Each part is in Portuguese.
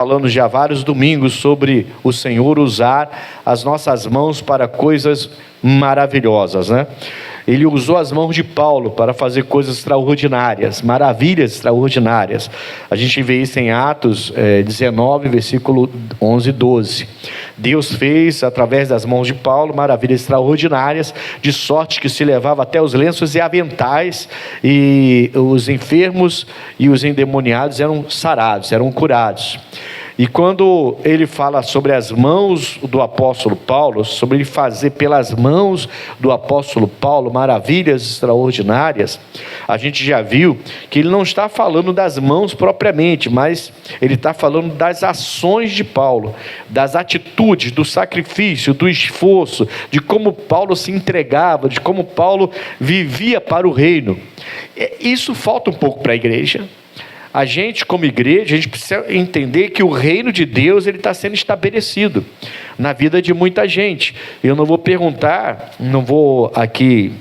falando já vários domingos sobre o Senhor usar as nossas mãos para coisas maravilhosas, né? Ele usou as mãos de Paulo para fazer coisas extraordinárias, maravilhas extraordinárias. A gente vê isso em Atos 19, versículo 11 e 12. Deus fez, através das mãos de Paulo, maravilhas extraordinárias, de sorte que se levava até os lenços e aventais, e os enfermos e os endemoniados eram sarados, eram curados. E quando ele fala sobre as mãos do apóstolo Paulo, sobre ele fazer pelas mãos do apóstolo Paulo maravilhas extraordinárias, a gente já viu que ele não está falando das mãos propriamente, mas ele está falando das ações de Paulo, das atitudes, do sacrifício, do esforço, de como Paulo se entregava, de como Paulo vivia para o reino. Isso falta um pouco para a igreja. A gente, como igreja, a gente precisa entender que o reino de Deus ele está sendo estabelecido na vida de muita gente. Eu não vou perguntar, não vou aqui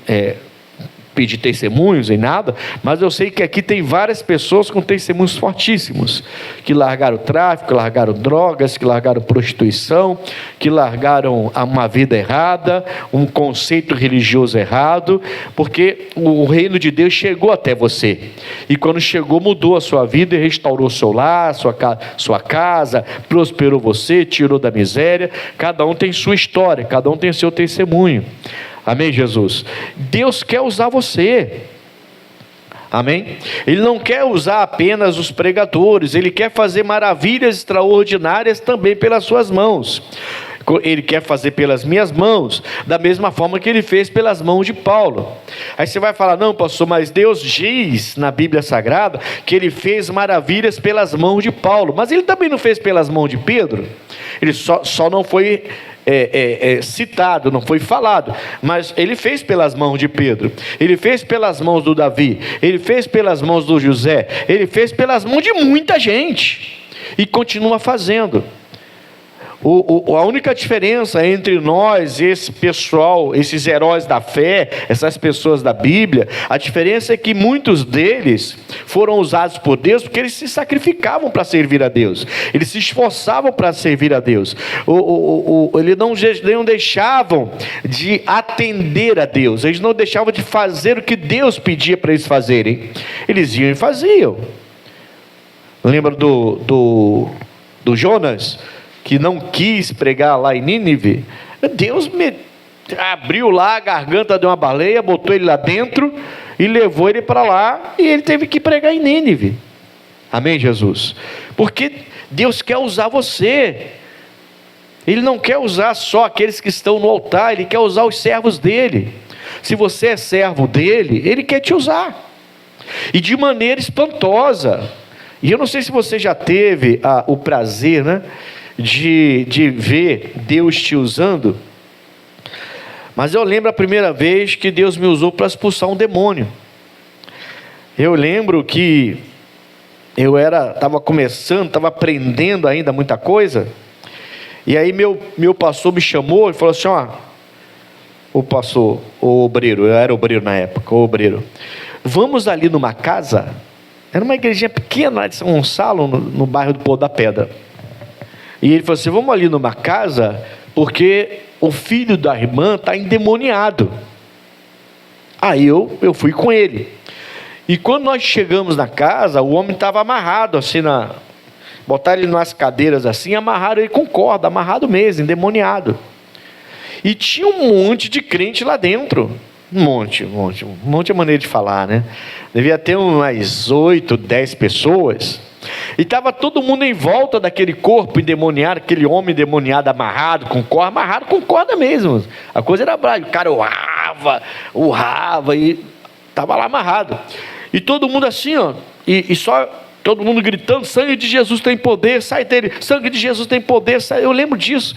pedir testemunhos em nada, mas eu sei que aqui tem várias pessoas com testemunhos fortíssimos, que largaram o tráfico, que largaram drogas, que largaram prostituição, que largaram uma vida errada, um conceito religioso errado, porque o reino de Deus chegou até você, e quando chegou mudou a sua vida e restaurou seu lar, sua casa, prosperou você, tirou da miséria. Cada um tem sua história, cada um tem seu testemunho. Amém, Jesus? Deus quer usar você. Amém? Ele não quer usar apenas os pregadores, Ele quer fazer maravilhas extraordinárias também pelas suas mãos. Ele quer fazer pelas minhas mãos, da mesma forma que Ele fez pelas mãos de Paulo. Aí você vai falar, não pastor, mas Deus diz na Bíblia Sagrada que Ele fez maravilhas pelas mãos de Paulo, mas Ele também não fez pelas mãos de Pedro? Ele só não foi citado, não foi falado, mas Ele fez pelas mãos de Pedro, Ele fez pelas mãos do Davi, Ele fez pelas mãos do José, Ele fez pelas mãos de muita gente, e continua fazendo. A única diferença entre nós e esse pessoal, esses heróis da fé, essas pessoas da Bíblia, a diferença é que muitos deles foram usados por Deus porque eles se sacrificavam para servir a Deus, eles se esforçavam para servir a Deus, eles não deixavam de atender a Deus, eles não deixavam de fazer o que Deus pedia para eles fazerem, eles iam e faziam. Lembra do Jonas, que não quis pregar lá em Nínive? Deus abriu lá a garganta de uma baleia, botou ele lá dentro e levou ele para lá, e ele teve que pregar em Nínive. Amém, Jesus? Porque Deus quer usar você. Ele não quer usar só aqueles que estão no altar, Ele quer usar os servos dEle. Se você é servo dEle, Ele quer te usar, e de maneira espantosa. E eu não sei se você já teve o prazer, né, de ver Deus te usando, mas eu lembro a primeira vez que Deus me usou para expulsar um demônio. Eu lembro que eu estava começando, estava aprendendo ainda muita coisa, e aí meu pastor me chamou e falou assim, o pastor, o obreiro, eu era obreiro na época, o obreiro, vamos ali numa casa, era uma igrejinha pequena lá de São Gonçalo, no bairro do Pôr da Pedra. E ele falou assim, vamos ali numa casa, porque o filho da irmã está endemoniado. Aí eu fui com ele. E quando nós chegamos na casa, o homem estava amarrado assim, botaram ele nas cadeiras assim, amarraram ele com corda, amarrado mesmo, endemoniado. E tinha um monte de crente lá dentro. Um monte é maneira de falar, né? Devia ter umas 8, 10 pessoas. E estava todo mundo em volta daquele corpo endemoniado, aquele homem endemoniado amarrado com corda mesmo. A coisa era brava, o cara urrava e estava lá amarrado. E todo mundo assim, e só todo mundo gritando, sangue de Jesus tem poder, sai dele, sangue de Jesus tem poder, sai. Eu lembro disso.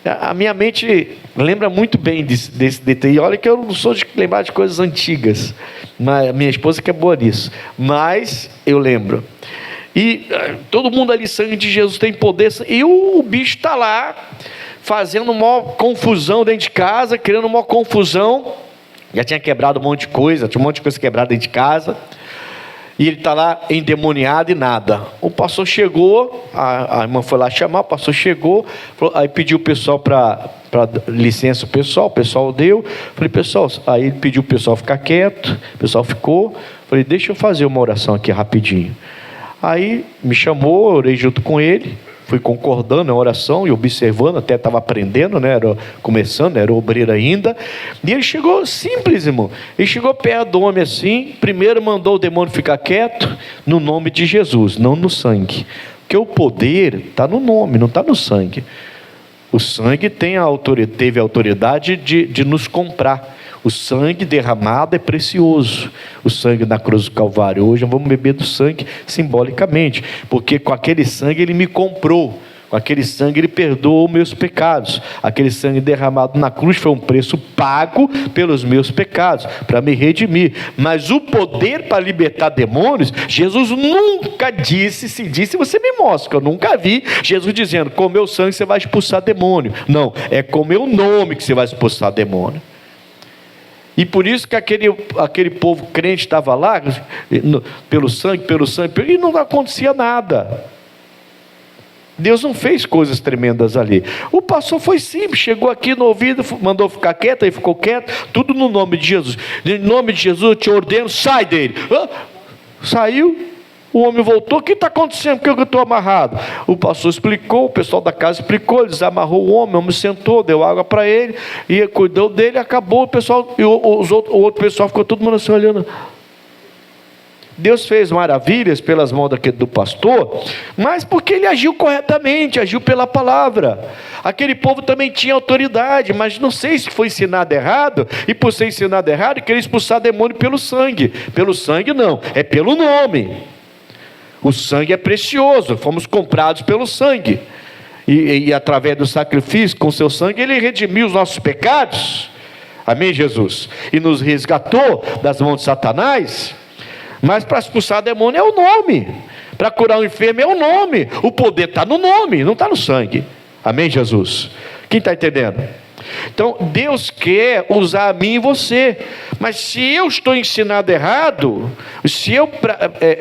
A minha mente lembra muito bem desse detalhe. Olha que eu não sou de lembrar de coisas antigas, mas minha esposa que é boa nisso, mas eu lembro. E todo mundo ali, sangue de Jesus tem poder, e o bicho está lá fazendo uma confusão dentro de casa, criando uma confusão. Já tinha quebrado um monte de coisa, tinha um monte de coisa quebrada dentro de casa. E ele está lá endemoniado e nada. O pastor chegou, a irmã foi lá chamar, o pastor chegou, aí pediu o pessoal para licença, o pessoal deu. Falei, pessoal, aí ele pediu o pessoal ficar quieto, o pessoal ficou. Falei, deixa eu fazer uma oração aqui rapidinho. Aí me chamou, eu orei junto com ele, fui concordando na oração e observando, até estava aprendendo, né? Era começando, era obreiro ainda. E ele chegou simples, irmão. Ele chegou perto do homem assim, primeiro mandou o demônio ficar quieto, no nome de Jesus, não no sangue. Porque o poder está no nome, não está no sangue. O sangue teve a autoridade de nos comprar. O sangue derramado é precioso. O sangue na cruz do Calvário. Hoje nós vamos beber do sangue simbolicamente, porque com aquele sangue ele me comprou. Com aquele sangue ele perdoou meus pecados. Aquele sangue derramado na cruz foi um preço pago pelos meus pecados, para me redimir. Mas o poder para libertar demônios, Jesus nunca disse. Se disse, você me mostra, que eu nunca vi Jesus dizendo, com o meu sangue você vai expulsar demônio. Não, é com o meu nome que você vai expulsar demônio. E por isso que aquele povo crente estava lá, pelo sangue, e não acontecia nada. Deus não fez coisas tremendas ali. O pastor foi simples, chegou aqui no ouvido, mandou ficar quieto, ele ficou quieto, tudo no nome de Jesus. Em nome de Jesus eu te ordeno, sai dele. Saiu, o homem voltou, o que está acontecendo? Por que eu estou amarrado? O pastor explicou, o pessoal da casa explicou, ele desamarrou o homem sentou, deu água para ele, e cuidou dele, acabou, o pessoal, e o outro pessoal ficou todo mundo assim olhando. Deus fez maravilhas pelas mãos do pastor, mas porque ele agiu corretamente, agiu pela palavra. Aquele povo também tinha autoridade, mas não sei se foi ensinado errado, e por ser ensinado errado, queria expulsar demônio pelo sangue. Pelo sangue não, é pelo nome. O sangue é precioso, fomos comprados pelo sangue, e através do sacrifício, com seu sangue, ele redimiu os nossos pecados, amém Jesus, e nos resgatou das mãos de Satanás. Mas para expulsar demônio é o nome, para curar o enfermo é o nome, o poder está no nome, não está no sangue, amém Jesus? Quem está entendendo? Então Deus quer usar a mim e você, mas se eu estou ensinado errado, se eu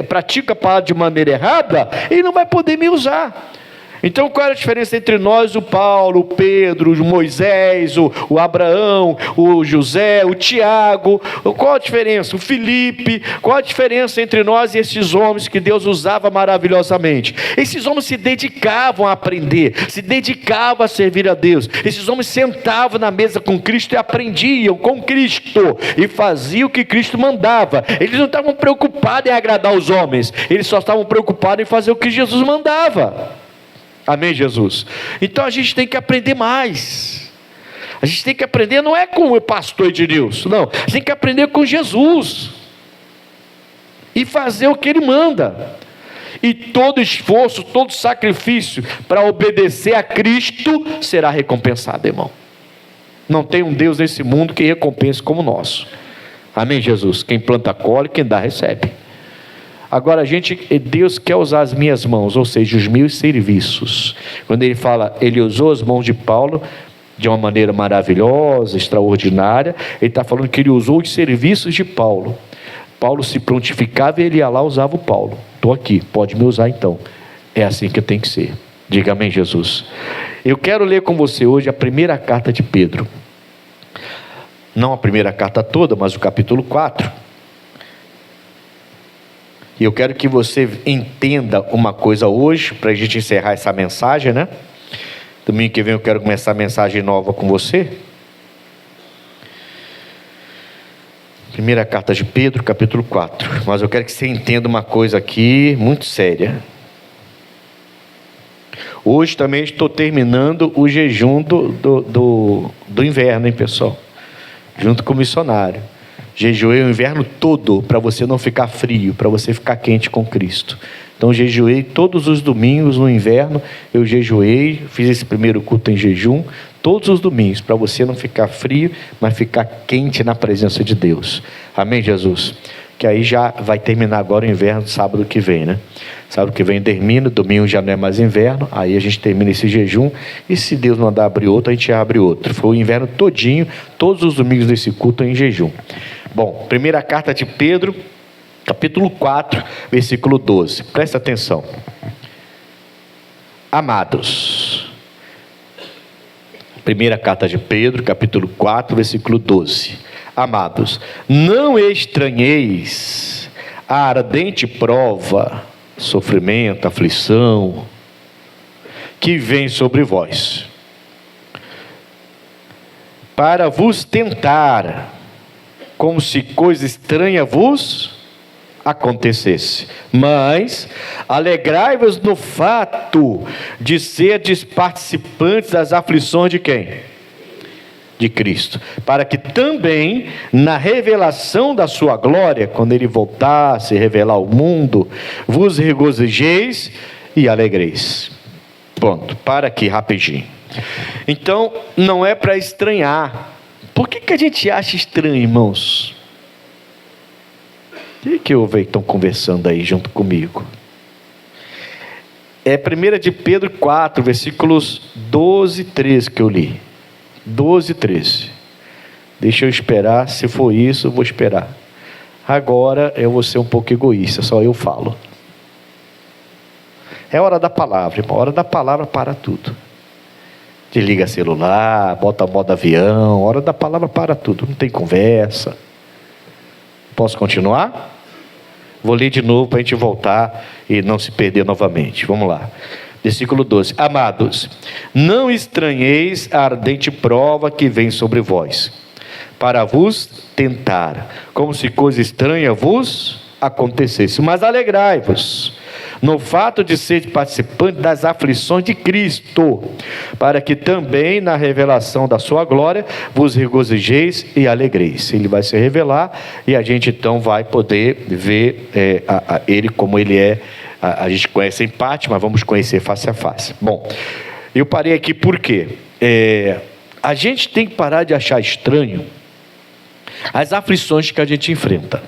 pratico a palavra de maneira errada, Ele não vai poder me usar. Então qual era a diferença entre nós, o Paulo, o Pedro, o Moisés, o Abraão, o José, o Tiago? Qual a diferença? O Filipe? Qual a diferença entre nós e esses homens que Deus usava maravilhosamente? Esses homens se dedicavam a aprender, se dedicavam a servir a Deus. Esses homens sentavam na mesa com Cristo e aprendiam com Cristo, e faziam o que Cristo mandava. Eles não estavam preocupados em agradar os homens, eles só estavam preocupados em fazer o que Jesus mandava. Amém, Jesus? Então a gente tem que aprender mais. A gente tem que aprender, não é com o pastor de Deus, não. A gente tem que aprender com Jesus e fazer o que Ele manda. E todo esforço, todo sacrifício para obedecer a Cristo será recompensado, irmão. Não tem um Deus nesse mundo que recompense como o nosso. Amém, Jesus? Quem planta colhe, quem dá recebe. Agora Deus quer usar as minhas mãos, ou seja, os meus serviços. Quando ele fala, ele usou as mãos de Paulo de uma maneira maravilhosa, extraordinária, ele está falando que ele usou os serviços de Paulo. Paulo se prontificava e ele ia lá, usava o Paulo. Estou aqui, pode me usar então. É assim que tem que ser. Diga amém, Jesus. Eu quero ler com você hoje a primeira carta de Pedro. Não a primeira carta toda, mas o capítulo 4. E eu quero que você entenda uma coisa hoje, para a gente encerrar essa mensagem, né? Domingo que vem eu quero começar a mensagem nova com você. Primeira carta de Pedro, capítulo 4. Mas eu quero que você entenda uma coisa aqui muito séria. Hoje também estou terminando o jejum do inverno, hein, pessoal? Junto com o missionário. Jejuei o inverno todo, para você não ficar frio, para você ficar quente com Cristo. Então jejuei todos os domingos no inverno, eu jejuei, fiz esse primeiro culto em jejum, todos os domingos, para você não ficar frio, mas ficar quente na presença de Deus. Amém, Jesus? Que aí já vai terminar agora o inverno, sábado que vem, né? Sábado que vem termina, domingo já não é mais inverno, aí a gente termina esse jejum, e se Deus mandar abrir outro, a gente abre outro. Foi o inverno todinho, todos os domingos desse culto em jejum. Bom, primeira carta de Pedro, capítulo 4, versículo 12. Presta atenção. Amados, primeira carta de Pedro, capítulo 4, versículo 12. Amados, não estranheis a ardente prova, sofrimento, aflição, que vem sobre vós, para vos tentar, como se coisa estranha vos acontecesse. Mas alegrai-vos no fato de serdes participantes das aflições de quem? De Cristo, para que também na revelação da sua glória, quando ele voltar, se revelar ao mundo, vos regozijeis e alegreis. Pronto, para aqui rapidinho. Então, não é para estranhar. Por que a gente acha estranho, irmãos? O que houve? Estão conversando aí junto comigo. É 1 de Pedro 4, versículos 12 e 13 que eu li. 12 e 13. Deixa eu esperar, se for isso, eu vou esperar. Agora eu vou ser um pouco egoísta, só eu falo. É hora da palavra, irmão. Hora da palavra para tudo. Desliga celular, bota modo avião. Hora da palavra para tudo. Não tem conversa. Posso continuar? Vou ler de novo para a gente voltar e não se perder novamente. Vamos lá. Versículo 12. Amados, não estranheis a ardente prova que vem sobre vós, para vos tentar, como se coisa estranha vos acontecesse. Mas alegrai-vos no fato de ser participante das aflições de Cristo, para que também na revelação da sua glória vos regozijeis e alegreis. Ele vai se revelar e a gente então vai poder ver ele como ele é. A gente conhece em parte, mas vamos conhecer face a face. Bom, eu parei aqui porque a gente tem que parar de achar estranho as aflições que a gente enfrenta.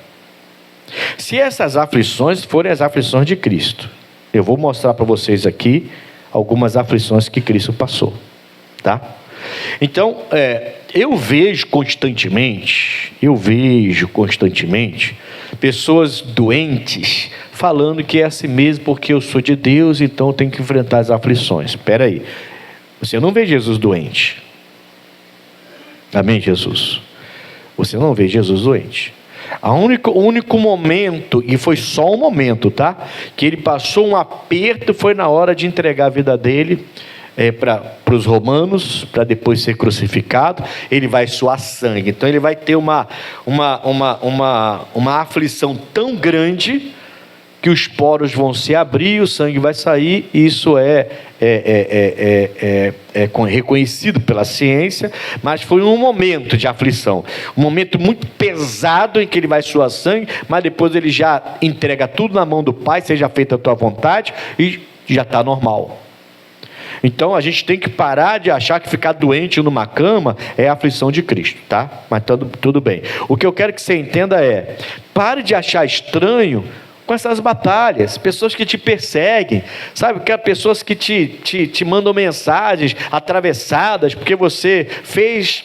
Se essas aflições forem as aflições de Cristo, eu vou mostrar para vocês aqui algumas aflições que Cristo passou, tá? Então, eu vejo constantemente pessoas doentes falando que é assim mesmo porque eu sou de Deus, então eu tenho que enfrentar as aflições. Espera aí, você não vê Jesus doente. Amém, Jesus? Você não vê Jesus doente. O único momento, e foi só um momento, tá? Que ele passou um aperto, foi na hora de entregar a vida dele para os romanos, para depois ser crucificado. Ele vai suar sangue, então ele vai ter uma aflição tão grande que os poros vão se abrir, o sangue vai sair. Isso é reconhecido pela ciência, mas foi um momento de aflição, um momento muito pesado em que ele vai suar sangue, mas depois ele já entrega tudo na mão do Pai, seja feita a tua vontade, e já está normal. Então a gente tem que parar de achar que ficar doente numa cama é a aflição de Cristo, tá? Mas tudo bem. O que eu quero que você entenda pare de achar estranho com essas batalhas, pessoas que te perseguem, sabe, que pessoas que te mandam mensagens atravessadas, porque você fez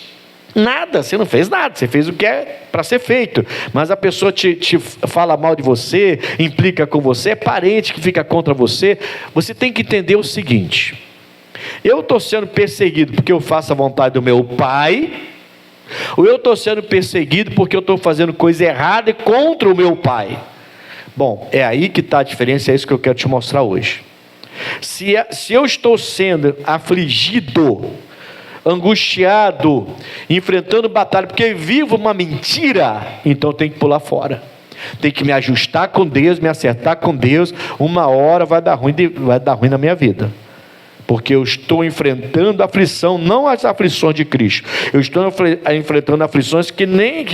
nada, você não fez nada, você fez o que é para ser feito, mas a pessoa te fala mal de você, implica com você, é parente que fica contra você. Você tem que entender o seguinte: eu estou sendo perseguido porque eu faço a vontade do meu Pai, ou eu estou sendo perseguido porque eu estou fazendo coisa errada e contra o meu Pai? Bom, é aí que está a diferença, é isso que eu quero te mostrar hoje. Se eu estou sendo afligido, angustiado, enfrentando batalha, porque vivo uma mentira, então tem que pular fora. Tem que me ajustar com Deus, me acertar com Deus. Uma hora vai dar ruim na minha vida, porque eu estou enfrentando aflição, não as aflições de Cristo. Eu estou enfrentando aflições que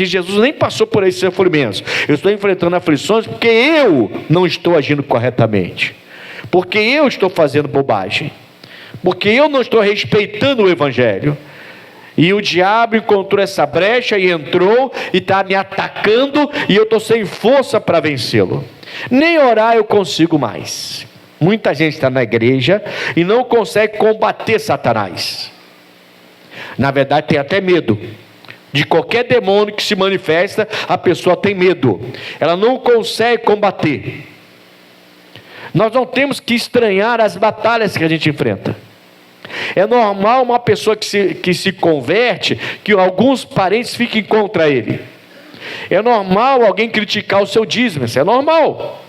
Jesus nem passou por esses sofrimentos. Eu estou enfrentando aflições porque eu não estou agindo corretamente, porque eu estou fazendo bobagem, porque eu não estou respeitando o Evangelho. E o diabo encontrou essa brecha e entrou e está me atacando, e eu estou sem força para vencê-lo. Nem orar eu consigo mais. Muita gente está na igreja e não consegue combater Satanás. Na verdade tem até medo, De qualquer demônio que se manifesta, a pessoa tem medo, ela não consegue combater. Nós não temos que estranhar as batalhas que a gente enfrenta. É normal uma pessoa que se converte, que alguns parentes fiquem contra ele. É normal alguém criticar o seu dízimo, isso é normal.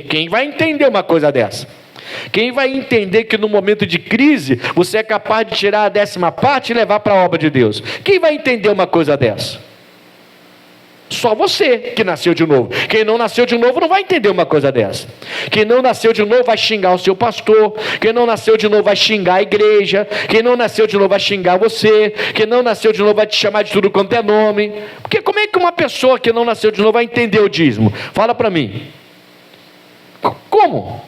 Quem vai entender uma coisa dessa? Quem vai entender que no momento de crise, você é capaz de tirar a 10ª parte e levar para a obra de Deus? Quem vai entender uma coisa dessa? Só você que nasceu de novo. Quem não nasceu de novo não vai entender uma coisa dessa. Quem não nasceu de novo vai xingar o seu pastor. Quem não nasceu de novo vai xingar a igreja. Quem não nasceu de novo vai xingar você. Quem não nasceu de novo vai te chamar de tudo quanto é nome. Porque como é que uma pessoa que não nasceu de novo vai entender o dízimo? Fala para mim. Como?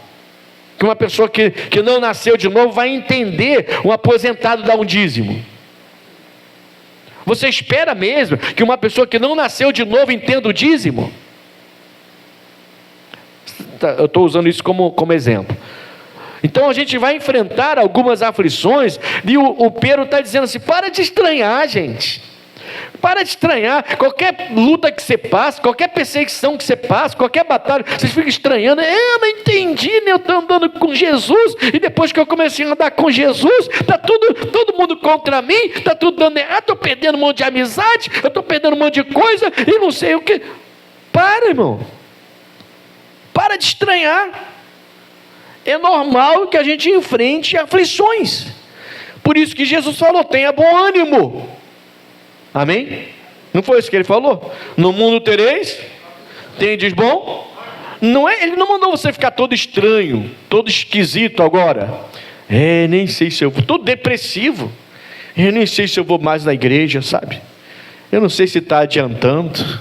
Que uma pessoa que não nasceu de novo vai entender um aposentado dar um dízimo? Você espera mesmo que uma pessoa que não nasceu de novo entenda o dízimo? Eu estou usando isso como exemplo. Então a gente vai enfrentar algumas aflições, e o Pedro está dizendo assim: para de estranhar, gente. Para de estranhar. Qualquer luta que você passa, qualquer perseguição que você passa, qualquer batalha, vocês ficam estranhando. Eu não entendi, né? Eu estou andando com Jesus, e depois que eu comecei a andar com Jesus, está todo mundo contra mim, está tudo dando errado, estou perdendo um monte de amizade, eu estou perdendo um monte de coisa, e não sei o que. Para, irmão. Para de estranhar. É normal que a gente enfrente aflições. Por isso que Jesus falou: tenha bom ânimo. Amém? Não foi isso que ele falou? No mundo tereis, tendes bom. Não é, ele não mandou você ficar todo estranho, todo esquisito agora. Nem sei se eu vou, todo depressivo. Eu nem sei se eu vou mais na igreja, sabe? Eu não sei se está adiantando.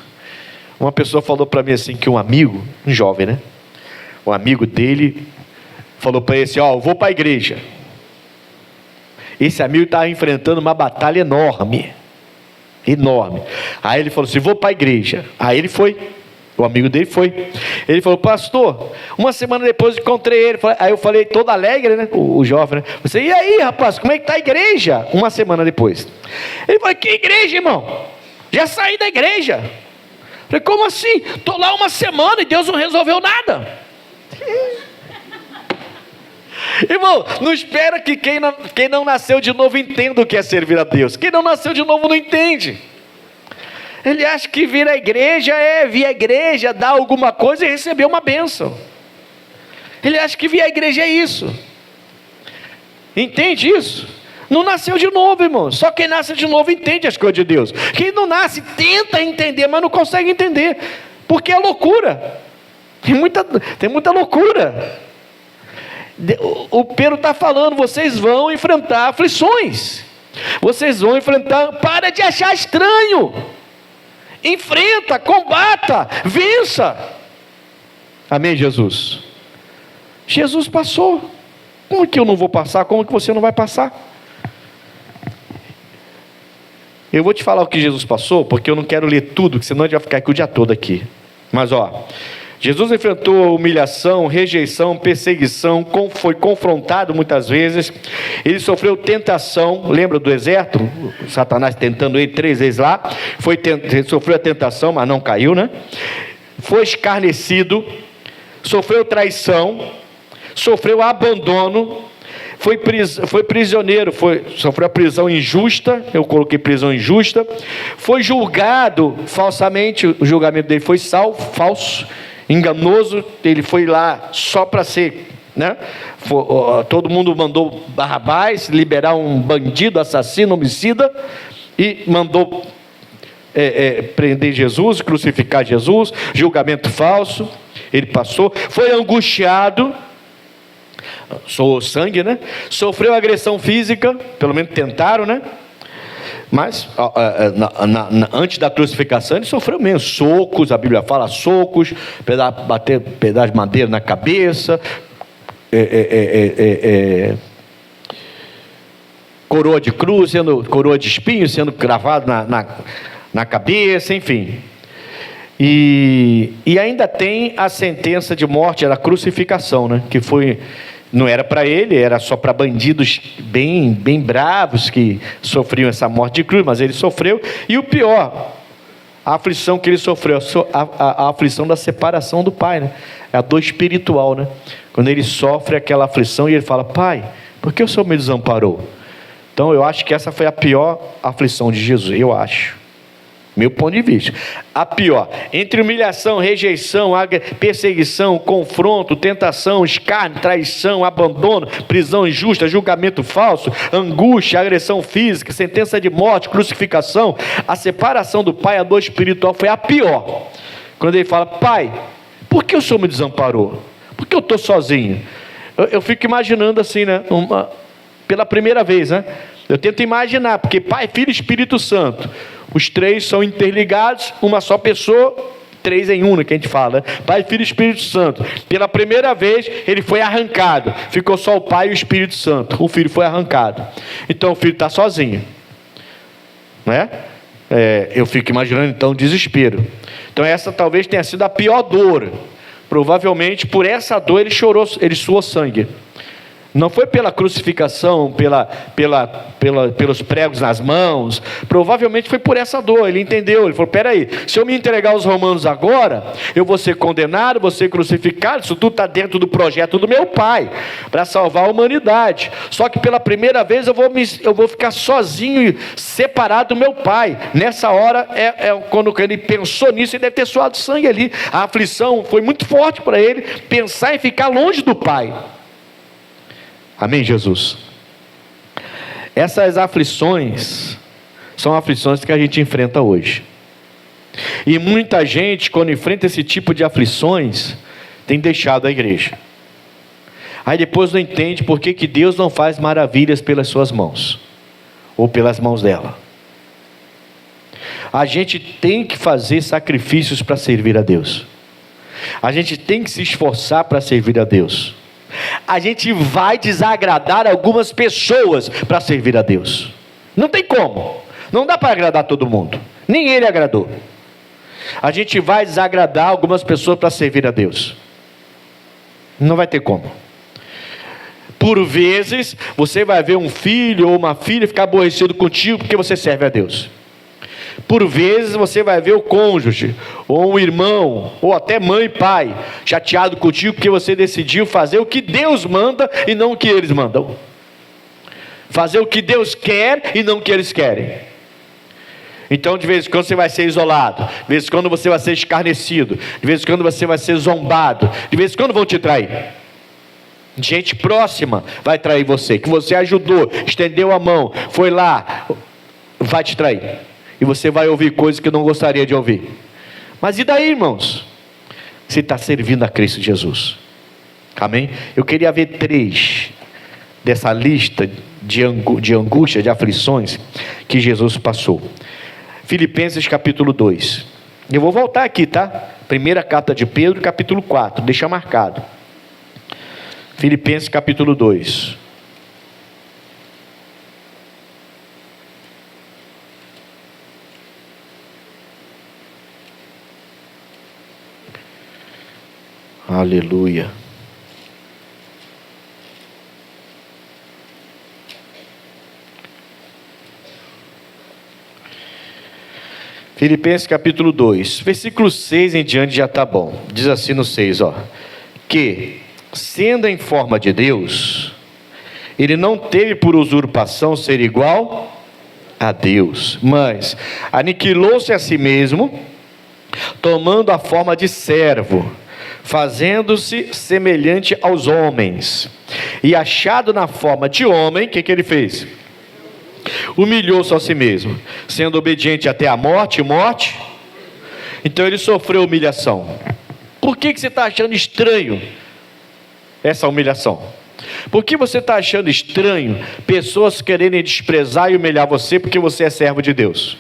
Uma pessoa falou para mim assim, que um amigo, um jovem, né? Um amigo dele falou para ele assim: eu vou para a igreja. Esse amigo estava enfrentando uma batalha enorme. Aí ele falou assim: vou para a igreja. Aí ele foi, o amigo dele foi. Ele falou: pastor, uma semana depois encontrei ele. Aí eu falei, todo alegre, né? O jovem, né? Você: e aí, rapaz, como é que está a igreja? Uma semana depois. Ele falou: que igreja, irmão? Já saí da igreja. Eu falei: como assim? Estou lá uma semana e Deus não resolveu nada. Irmão, não espera que quem não nasceu de novo entenda o que é servir a Deus. Quem não nasceu de novo não entende. Ele acha que vir à igreja é vir à igreja, dar alguma coisa e receber uma bênção. Ele acha que vir à igreja é isso. Entende isso? Não nasceu de novo, irmão. Só quem nasce de novo entende as coisas de Deus. Quem não nasce tenta entender, mas não consegue entender, porque é loucura. Tem muita loucura. O Pedro está falando: vocês vão enfrentar aflições, vocês vão enfrentar. Para de achar estranho. Enfrenta, combata, vença. Amém, Jesus? Jesus passou. Como que eu não vou passar? Como que você não vai passar? Eu vou te falar o que Jesus passou, porque eu não quero ler tudo, senão a gente vai ficar aqui o dia todo aqui. Mas Jesus enfrentou humilhação, rejeição, perseguição, foi confrontado muitas vezes. Ele sofreu tentação. Lembra do deserto? Satanás tentando ele 3 vezes lá. Sofreu a tentação, mas não caiu, né? Foi escarnecido, sofreu traição, sofreu abandono, foi prisioneiro, sofreu a prisão injusta. Eu coloquei prisão injusta. Foi julgado falsamente. O julgamento dele foi falso, enganoso. Ele foi lá só para ser, né? Todo mundo mandou Barrabás liberar um bandido, assassino, homicida, e mandou prender Jesus, crucificar Jesus. Julgamento falso. Ele passou, foi angustiado, soou sangue, né? Sofreu agressão física, pelo menos tentaram, né? Mas antes da crucificação ele sofreu mesmo socos. A Bíblia fala socos, bater pedaço de madeira na cabeça, coroa de cruz, coroa de espinhos sendo cravado na cabeça, enfim. E ainda tem a sentença de morte, era a crucificação, né? Que foi não era para ele, era só para bandidos bem, bem bravos que sofriam essa morte de cruz, mas ele sofreu. E o pior, a aflição que ele sofreu, a aflição da separação do pai, né? É a dor espiritual, né? Quando ele sofre aquela aflição e ele fala: pai, por que o Senhor me desamparou? Então eu acho que essa foi a pior aflição de Jesus, eu acho. Meu ponto de vista. A pior, entre humilhação, rejeição, perseguição, confronto, tentação, escárnio, traição, abandono, prisão injusta, julgamento falso, angústia, agressão física, sentença de morte, crucificação, a separação do pai, a dor espiritual foi a pior. Quando ele fala: pai, por que o Senhor me desamparou? Por que eu estou sozinho? Eu fico imaginando assim, né? Pela primeira vez, né? Eu tento imaginar, porque Pai, Filho e Espírito Santo, os três são interligados, uma só pessoa, três em um, que a gente fala, né? Pai, Filho e Espírito Santo. Pela primeira vez, ele foi arrancado. Ficou só o Pai e o Espírito Santo. O Filho foi arrancado. Então o Filho está sozinho, né? Eu fico imaginando então o desespero. Então essa talvez tenha sido a pior dor. Provavelmente por essa dor ele chorou, ele suou sangue. Não foi pela crucificação, pelos pregos nas mãos. Provavelmente foi por essa dor. Ele entendeu, ele falou: peraí, se eu me entregar aos romanos agora, eu vou ser condenado, vou ser crucificado. Isso tudo está dentro do projeto do meu pai, para salvar a humanidade. Só que pela primeira vez eu vou ficar sozinho, separado do meu pai. Nessa hora, quando ele pensou nisso, ele deve ter suado sangue ali. A aflição foi muito forte para ele, pensar em ficar longe do pai. Amém, Jesus? Essas aflições são aflições que a gente enfrenta hoje. E muita gente, quando enfrenta esse tipo de aflições, tem deixado a igreja. Aí depois não entende por que Deus não faz maravilhas pelas suas mãos, ou pelas mãos dela. A gente tem que fazer sacrifícios para servir a Deus. A gente tem que se esforçar para servir a Deus. A gente vai desagradar algumas pessoas para servir a Deus. Não tem como. Não dá para agradar todo mundo. Nem ele agradou. A gente vai desagradar algumas pessoas para servir a Deus. Não vai ter como. Por vezes, você vai ver um filho ou uma filha ficar aborrecido contigo porque você serve a Deus. Por vezes você vai ver o cônjuge, ou um irmão, ou até mãe e pai, chateado contigo porque você decidiu fazer o que Deus manda e não o que eles mandam. Fazer o que Deus quer e não o que eles querem. Então de vez em quando você vai ser isolado, de vez em quando você vai ser escarnecido, de vez em quando você vai ser zombado, de vez em quando vão te trair. Gente próxima vai trair você, que você ajudou, estendeu a mão, foi lá, vai te trair. E você vai ouvir coisas que não gostaria de ouvir. Mas e daí, irmãos? Você está servindo a Cristo Jesus. Amém? Eu queria ver 3 dessa lista de angústia, de aflições que Jesus passou. Filipenses capítulo 2. Eu vou voltar aqui, tá? Primeira carta de Pedro, capítulo 4. Deixa marcado. Filipenses capítulo 2. Aleluia. Filipenses capítulo 2, versículo 6 em diante já está bom. Diz assim no 6, que, sendo em forma de Deus, ele não teve por usurpação ser igual a Deus, mas aniquilou-se a si mesmo, tomando a forma de servo, fazendo-se semelhante aos homens, e achado na forma de homem, o que ele fez? Humilhou-se a si mesmo, sendo obediente até a morte. Então ele sofreu humilhação. Por que você está achando estranho essa humilhação? Por que você está achando estranho pessoas quererem desprezar e humilhar você porque você é servo de Deus?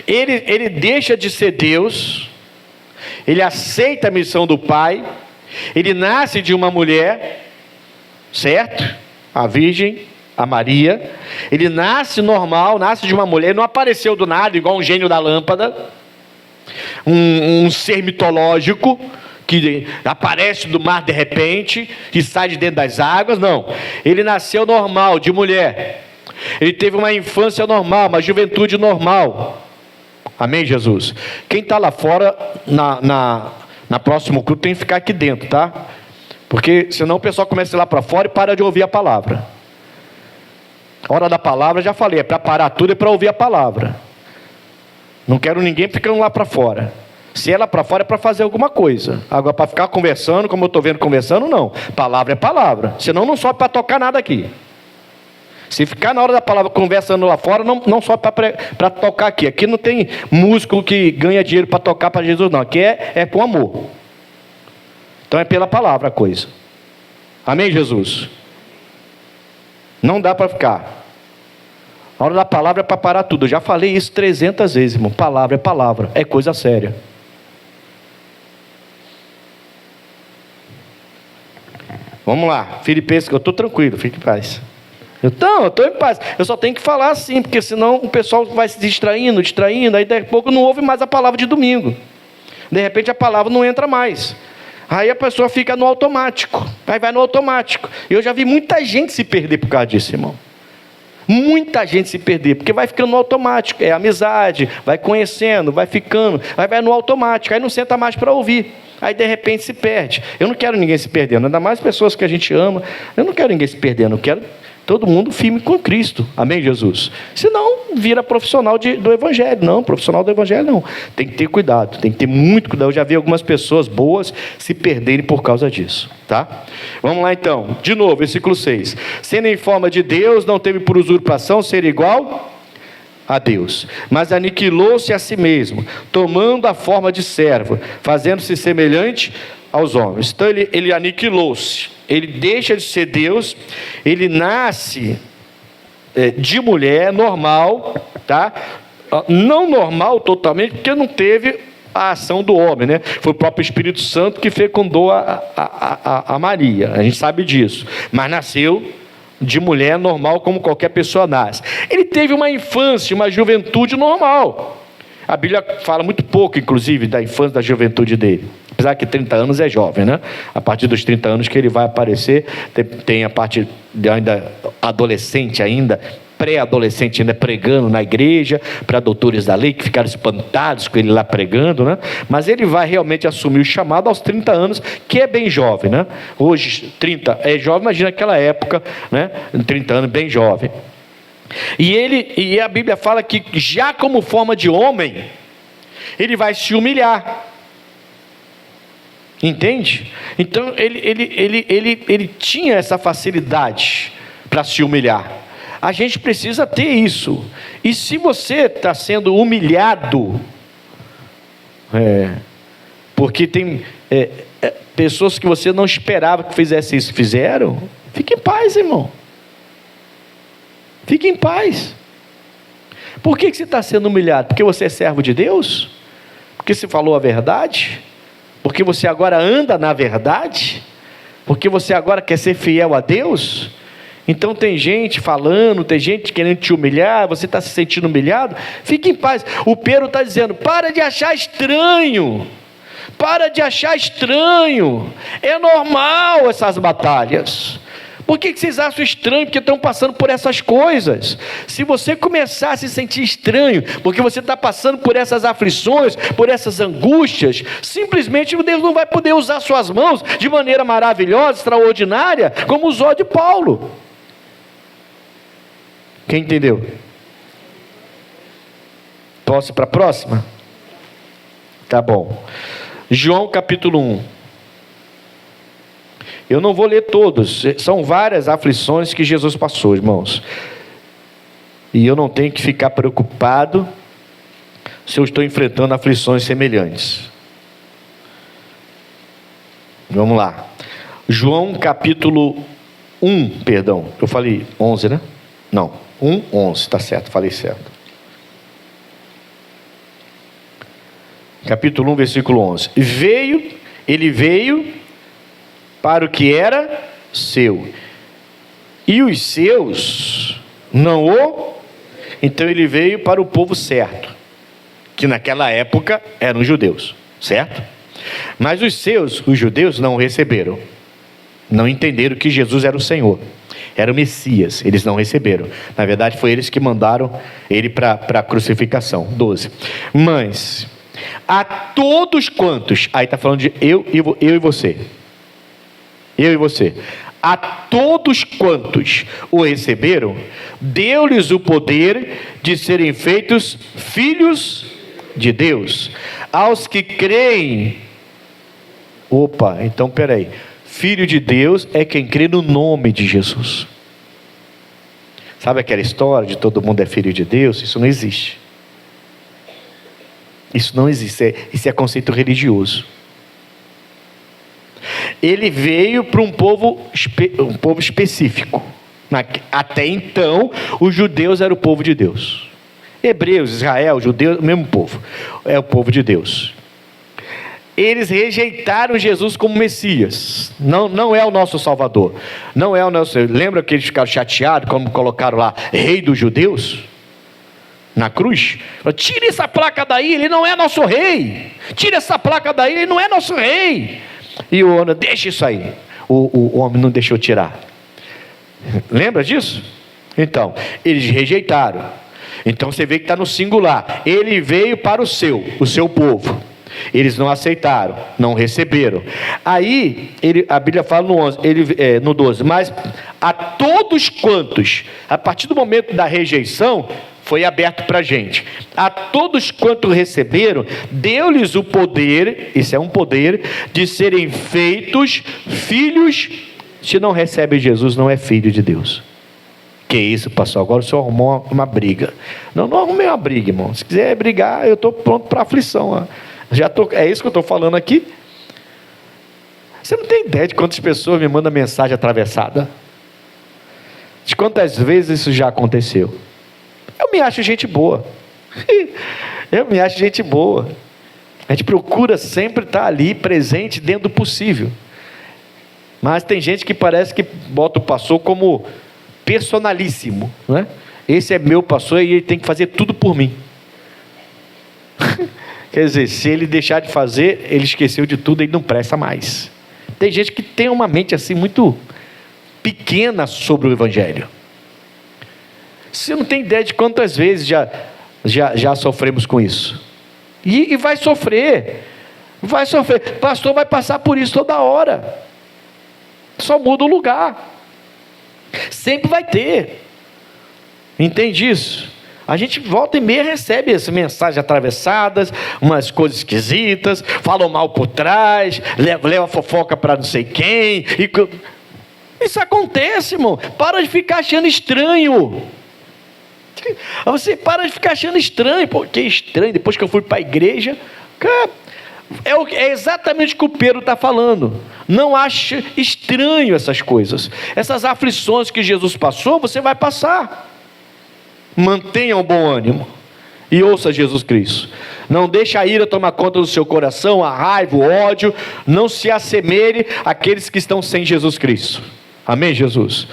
Ele deixa de ser Deus, ele aceita a missão do Pai, ele nasce de uma mulher, certo? A Virgem, a Maria. Ele nasce normal, nasce de uma mulher, ele não apareceu do nada igual um gênio da lâmpada, um ser mitológico que aparece do mar de repente e sai de dentro das águas, não. Ele nasceu normal, de mulher. Ele teve uma infância normal, uma juventude normal. Amém, Jesus? Quem está lá fora, na próximo culto, tem que ficar aqui dentro, tá? Porque senão o pessoal começa a ir lá para fora e para de ouvir a palavra. A hora da palavra, já falei, é para parar tudo e para ouvir a palavra. Não quero ninguém ficando lá para fora. Se é lá para fora é para fazer alguma coisa. Agora para ficar conversando, como eu estou vendo conversando, não. Palavra é palavra. Senão não sobe para tocar nada aqui. Se ficar na hora da palavra conversando lá fora, não sobe para tocar aqui. Aqui não tem músico que ganha dinheiro para tocar para Jesus, não. Aqui é com amor. Então é pela palavra a coisa. Amém, Jesus? Não dá para ficar. A hora da palavra é para parar tudo. Eu já falei isso 300 vezes, irmão. Palavra é palavra. É coisa séria. Vamos lá. Filipenses, eu estou tranquilo. Fique em paz. Eu estou em paz. Eu só tenho que falar assim, porque senão o pessoal vai se distraindo. Aí daqui a pouco não ouve mais a palavra de domingo. De repente a palavra não entra mais. Aí a pessoa fica no automático. Aí vai no automático. Eu já vi muita gente se perder por causa disso, irmão. Muita gente se perder, porque vai ficando no automático. É amizade, vai conhecendo, vai ficando. Aí vai no automático, aí não senta mais para ouvir. Aí de repente se perde. Eu não quero ninguém se perdendo, ainda mais pessoas que a gente ama. Eu não quero ninguém se perdendo, eu quero todo mundo firme com Cristo. Amém, Jesus? Senão vira profissional do Evangelho. Não, profissional do Evangelho não. Tem que ter cuidado, tem que ter muito cuidado. Eu já vi algumas pessoas boas se perderem por causa disso. Tá? Vamos lá então. De novo, versículo 6. Sendo em forma de Deus, não teve por usurpação ser igual a Deus, mas aniquilou-se a si mesmo, tomando a forma de servo, fazendo-se semelhante aos homens. Então ele aniquilou-se. Ele deixa de ser Deus, ele nasce de mulher, normal, tá? Não normal totalmente, porque não teve a ação do homem, né? Foi o próprio Espírito Santo que fecundou a Maria, a gente sabe disso, mas nasceu de mulher normal, como qualquer pessoa nasce. Ele teve uma infância, uma juventude normal. A Bíblia fala muito pouco, inclusive, da infância e da juventude dele. Apesar que 30 anos é jovem, né? A partir dos 30 anos que ele vai aparecer, tem a parte de ainda adolescente ainda, pré-adolescente ainda pregando na igreja, para doutores da lei que ficaram espantados com ele lá pregando, né? Mas ele vai realmente assumir o chamado aos 30 anos, que é bem jovem, né? Hoje 30 é jovem, imagina aquela época, né? 30 anos, bem jovem. E a Bíblia fala que já como forma de homem, ele vai se humilhar. Entende? Então ele tinha essa facilidade para se humilhar. A gente precisa ter isso. E se você está sendo humilhado, porque tem pessoas que você não esperava que fizessem isso, fizeram, fique em paz, irmão. Fique em paz. Por que você está sendo humilhado? Porque você é servo de Deus? Porque você falou a verdade? Porque você agora anda na verdade? Porque você agora quer ser fiel a Deus? Então tem gente falando, tem gente querendo te humilhar, você está se sentindo humilhado? Fique em paz. O Pedro está dizendo, para de achar estranho. Para de achar estranho. É normal essas batalhas. Por que vocês acham estranho? Porque estão passando por essas coisas. Se você começar a se sentir estranho, porque você está passando por essas aflições, por essas angústias, simplesmente Deus não vai poder usar suas mãos de maneira maravilhosa, extraordinária, como usou de Paulo. Quem entendeu? Posso ir para a próxima? Tá bom. João capítulo 1. Eu não vou ler todos, são várias aflições que Jesus passou, irmãos. E eu não tenho que ficar preocupado se eu estou enfrentando aflições semelhantes. Vamos lá. João capítulo 1, perdão. Eu falei 11, né? Não, 1, 11, tá certo, falei certo. Capítulo 1, versículo 11. Ele veio para o que era seu, e os seus não o... Então ele veio para o povo certo, que naquela época eram os judeus, certo? Mas os judeus, não o receberam. Não entenderam que Jesus era o Senhor, era o Messias. Eles não receberam. Na verdade, foi eles que mandaram ele para a crucificação. 12. Mas a todos quantos, aí está falando de eu e você. Eu e você. A todos quantos o receberam, deu-lhes o poder de serem feitos filhos de Deus. Aos que creem. Opa, então peraí. Filho de Deus é quem crê no nome de Jesus. Sabe aquela história de todo mundo é filho de Deus? Isso não existe. Isso não existe. Isso é conceito religioso. Ele veio para um povo específico. Até então, os judeus eram o povo de Deus. Hebreus, Israel, judeus, o mesmo povo. É o povo de Deus. Eles rejeitaram Jesus como Messias. Não é o nosso Salvador. Não é o nosso. Lembra que eles ficaram chateados quando colocaram lá Rei dos Judeus na cruz? Tira essa placa daí, ele não é nosso rei. Tira essa placa daí, ele não é nosso rei. E o homem, deixa isso aí. O homem não deixou tirar. Lembra disso? Então, eles rejeitaram. Então você vê que está no singular. Ele veio para o seu povo. Eles não aceitaram, não receberam. Aí, a Bíblia fala no 12, mas a todos quantos, a partir do momento da rejeição, foi aberto para a gente. A todos quantos receberam, deu-lhes o poder, isso é um poder, de serem feitos filhos. Se não recebe Jesus, não é filho de Deus. Que isso, pastor? Agora o senhor arrumou uma briga. Não arrumei uma briga, irmão. Se quiser brigar, eu estou pronto para aflição. É isso que eu estou falando aqui. Você não tem ideia de quantas pessoas me mandam mensagem atravessada? De quantas vezes isso já aconteceu? Eu me acho gente boa. Eu me acho gente boa. A gente procura sempre estar ali, presente, dentro do possível. Mas tem gente que parece que bota o pastor como personalíssimo, né? Esse é meu pastor e ele tem que fazer tudo por mim. Quer dizer, se ele deixar de fazer, ele esqueceu de tudo, ele não presta mais. Tem gente que tem uma mente assim muito pequena sobre o Evangelho. Você não tem ideia de quantas vezes já sofremos com isso. E vai sofrer. Vai sofrer. Pastor vai passar por isso toda hora. Só muda o lugar. Sempre vai ter. Entende isso? A gente volta e meia recebe essas mensagens atravessadas, umas coisas esquisitas, falam mal por trás, leva fofoca para não sei quem. Isso acontece, irmão. Para de ficar achando estranho. Você para de ficar achando estranho. Pô, que estranho. Depois que eu fui para a igreja, cara, é exatamente o que o Pedro está falando. Não ache estranho essas coisas. Essas aflições que Jesus passou, você vai passar. Mantenha um bom ânimo e ouça Jesus Cristo. Não deixe a ira tomar conta do seu coração, a raiva, o ódio. Não se assemelhe àqueles que estão sem Jesus Cristo. Amém, Jesus?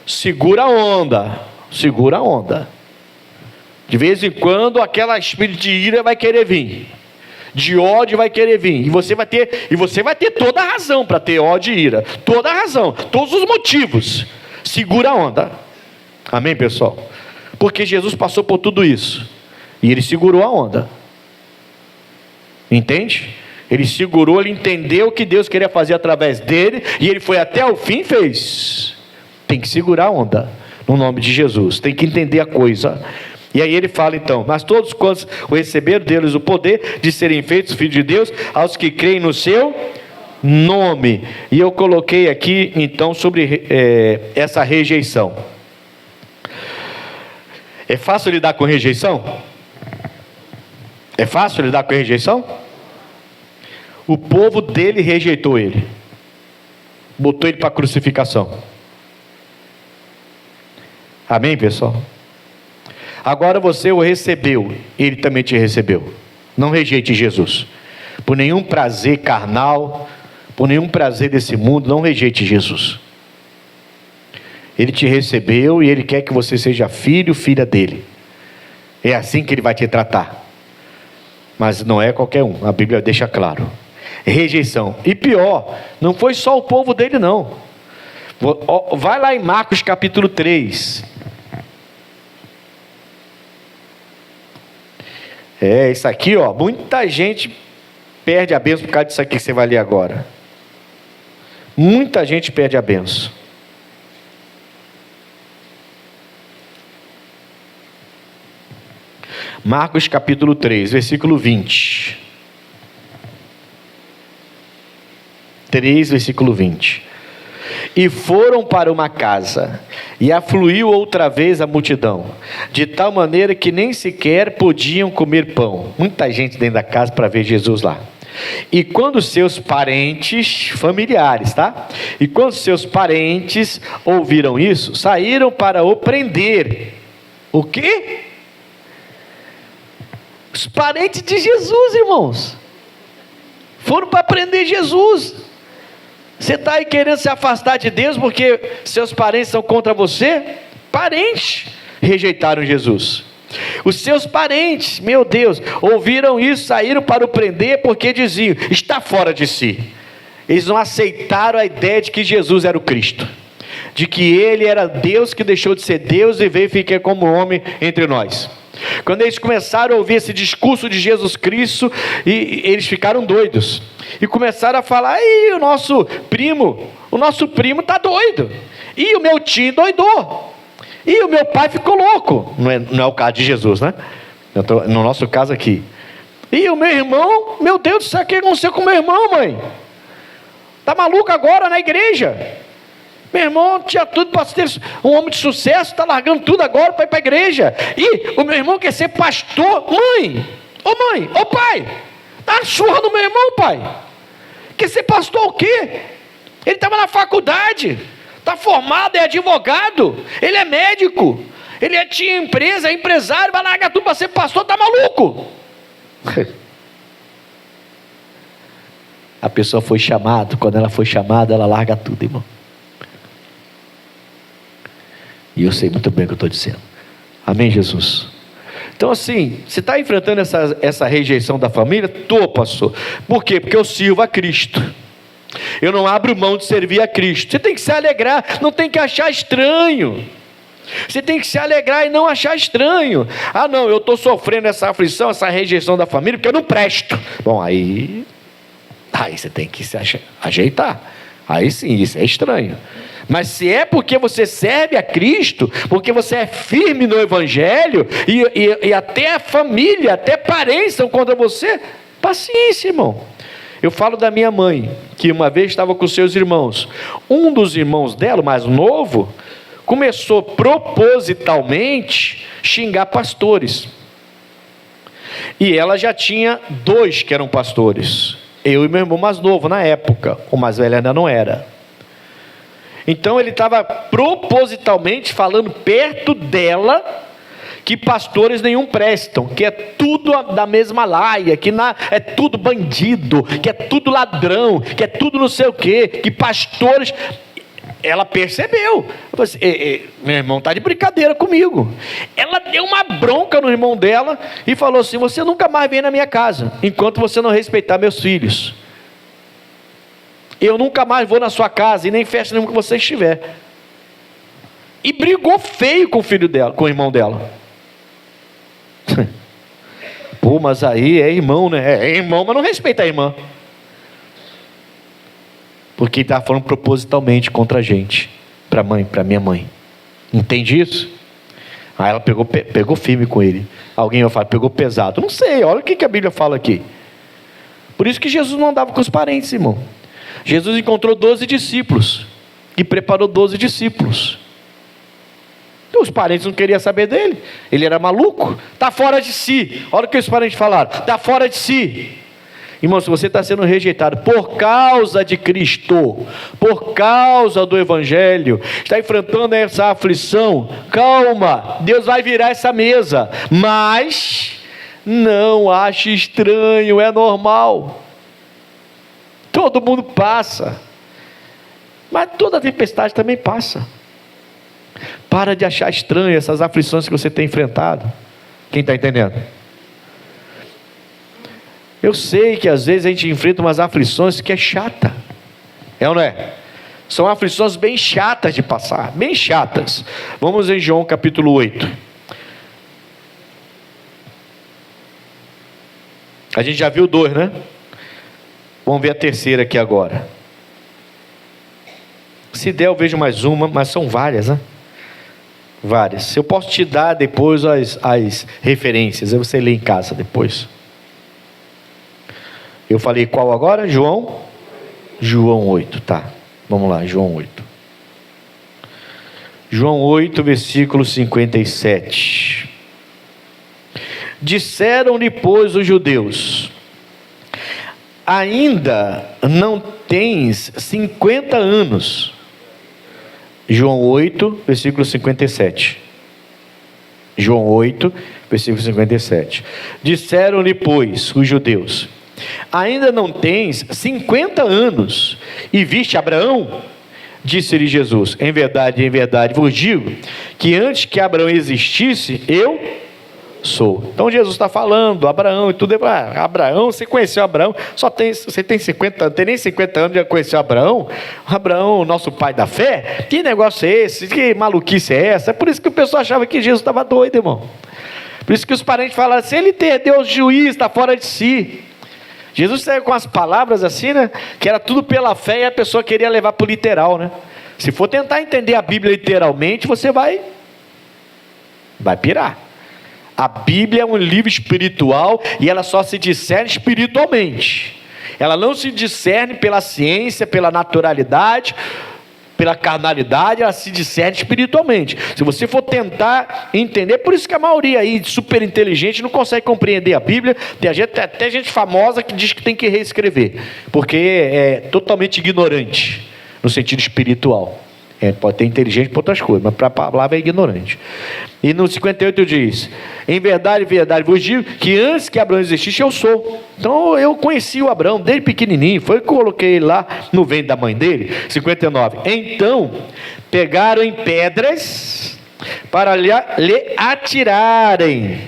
Segura a onda. Segura a onda. De vez em quando aquela espírito de ira vai querer vir, de ódio vai querer vir, e você vai ter toda a razão para ter ódio e ira, toda a razão, todos os motivos. Segura a onda. Amém, pessoal? Porque Jesus passou por tudo isso e ele segurou a onda. Entende? Ele segurou, ele entendeu o que Deus queria fazer através dele e ele foi até o fim e fez. Tem que segurar a onda no nome de Jesus. Tem que entender a coisa. E aí ele fala então: mas todos quantos o receberam, deu-lhes o poder de serem feitos filhos de Deus, aos que creem no seu nome. E eu coloquei aqui então sobre essa rejeição. É fácil lidar com rejeição? É fácil lidar com rejeição? O povo dele rejeitou ele, botou ele para crucificação. Amém, pessoal? Agora você o recebeu, ele também te recebeu. Não rejeite Jesus por nenhum prazer carnal, por nenhum prazer desse mundo. Não rejeite Jesus. Ele te recebeu e ele quer que você seja filho, filha dele. É assim que ele vai te tratar. Mas não é qualquer um, a Bíblia deixa claro. Rejeição. E pior, não foi só o povo dele não. Vai lá em Marcos capítulo 3. Isso aqui, muita gente perde a bênção por causa disso aqui que você vai ler agora. Muita gente perde a bênção. Marcos capítulo 3, versículo 20. 3, versículo 20. E foram para uma casa, e afluiu outra vez a multidão, de tal maneira que nem sequer podiam comer pão. Muita gente dentro da casa para ver Jesus lá. E quando seus parentes, familiares, tá? E quando seus parentes ouviram isso, saíram para o prender. O quê? Os parentes de Jesus, irmãos, foram para prender Jesus. Você está aí querendo se afastar de Deus porque seus parentes são contra você? Parentes rejeitaram Jesus. Os seus parentes, meu Deus, ouviram isso, saíram para o prender porque diziam, está fora de si. Eles não aceitaram a ideia de que Jesus era o Cristo, de que Ele era Deus que deixou de ser Deus e veio ficar como homem entre nós. Quando eles começaram a ouvir esse discurso de Jesus Cristo, e eles ficaram doidos, e começaram a falar, o nosso primo está doido, e o meu tio doidou, e o meu pai ficou louco. Não é o caso de Jesus, né? No nosso caso aqui. E o meu irmão, meu Deus do céu, o que aconteceu com o meu irmão, mãe? Está maluco agora na igreja? Meu irmão tinha tudo para ser um homem de sucesso, está largando tudo agora para ir para a igreja. E o meu irmão quer ser pastor. Mãe, pai, dá uma surra no meu irmão, pai. Quer ser pastor o quê? Ele estava na faculdade, está formado, é advogado, ele é médico, ele tinha empresa, é empresário, vai largar tudo para ser pastor, está maluco. A pessoa foi chamada, quando ela foi chamada, ela larga tudo, irmão. E eu sei muito bem o que eu estou dizendo. Amém, Jesus? Então assim, você está enfrentando essa rejeição da família? Estou, pastor. Por quê? Porque eu sirvo a Cristo. Eu não abro mão de servir a Cristo. Você tem que se alegrar, não tem que achar estranho. Você tem que se alegrar e não achar estranho. Não, eu estou sofrendo essa aflição, essa rejeição da família, porque eu não presto. Bom, aí você tem que se ajeitar. Aí sim, isso é estranho. Mas se é porque você serve a Cristo, porque você é firme no Evangelho, e até a família, até parentes são contra você, paciência, irmão. Eu falo da minha mãe, que uma vez estava com seus irmãos. Um dos irmãos dela, o mais novo, começou propositalmente xingar pastores. E ela já tinha 2 que eram pastores. Eu e meu irmão mais novo na época, o mais velho ainda não era. Então ele estava propositalmente falando perto dela que pastores nenhum prestam, que é tudo da mesma laia, que é tudo bandido, que é tudo ladrão, que é tudo não sei o quê, que pastores... Ela percebeu. Assim, meu irmão está de brincadeira comigo. Ela deu uma bronca no irmão dela e falou assim, você nunca mais vem na minha casa, enquanto você não respeitar meus filhos. Eu nunca mais vou na sua casa e nem festa nenhuma que você estiver. E brigou feio com o filho dela, com o irmão dela. Pô, mas aí é irmão, né? É irmão, mas não respeita a irmã. Porque ele estava falando propositalmente contra a gente, para minha mãe. Entende isso? Aí ela pegou firme com ele. Alguém vai falar, pegou pesado. Não sei, olha o que a Bíblia fala aqui. Por isso que Jesus não andava com os parentes, irmão. Jesus encontrou 12 discípulos e preparou 12 discípulos. Então, os parentes não queriam saber dele. Ele era maluco, está fora de si. Olha o que os parentes falaram, está fora de si. Irmão, se você está sendo rejeitado por causa de Cristo, por causa do Evangelho, está enfrentando essa aflição, calma, Deus vai virar essa mesa, mas não ache estranho, é normal. Todo mundo passa, mas toda tempestade também passa. Para de achar estranho essas aflições que você tem enfrentado. Quem está entendendo? Eu sei que às vezes a gente enfrenta umas aflições que é chata. É ou não é? São aflições bem chatas de passar, bem chatas. Vamos em João capítulo 8. A gente já viu 2, né? Vamos ver a terceira aqui agora. Se der eu vejo mais uma, mas são várias, né? Várias. Eu posso te dar depois as referências, aí você lê em casa depois. Eu falei qual agora? João 8, tá. Vamos lá, João 8. João 8, versículo 57. Disseram-lhe, pois, os judeus: ainda não tens 50 anos. João 8, versículo 57. João 8, versículo 57. Disseram-lhe, pois, os judeus: ainda não tens 50 anos, e viste Abraão? Disse-lhe Jesus: em verdade vos digo, que antes que Abraão existisse, eu sou. Então Jesus está falando, Abraão e tudo. Abraão, você conheceu Abraão? Você tem 50 anos, tem nem 50 anos, já conheceu Abraão? Abraão, nosso pai da fé? Que negócio é esse? Que maluquice é essa? É por isso que o pessoal achava que Jesus estava doido, irmão. Por isso que os parentes falaram assim: ele tem Deus juiz, está fora de si. Jesus saiu com as palavras assim, né? Que era tudo pela fé e a pessoa queria levar para o literal, né? Se for tentar entender a Bíblia literalmente, você vai pirar. A Bíblia é um livro espiritual e ela só se discerne espiritualmente. Ela não se discerne pela ciência, pela naturalidade, pela carnalidade, ela se discerne espiritualmente. Se você for tentar entender, por isso que a maioria aí super inteligente não consegue compreender a Bíblia. Tem até gente famosa que diz que tem que reescrever, porque é totalmente ignorante no sentido espiritual. Pode ter inteligente para outras coisas, mas para a palavra é ignorante. E no 58 diz: em verdade vos digo, que antes que Abraão existisse, eu sou. Então eu conheci o Abraão desde pequenininho, foi que eu coloquei ele lá no ventre da mãe dele. 59. Então pegaram em pedras para lhe atirarem,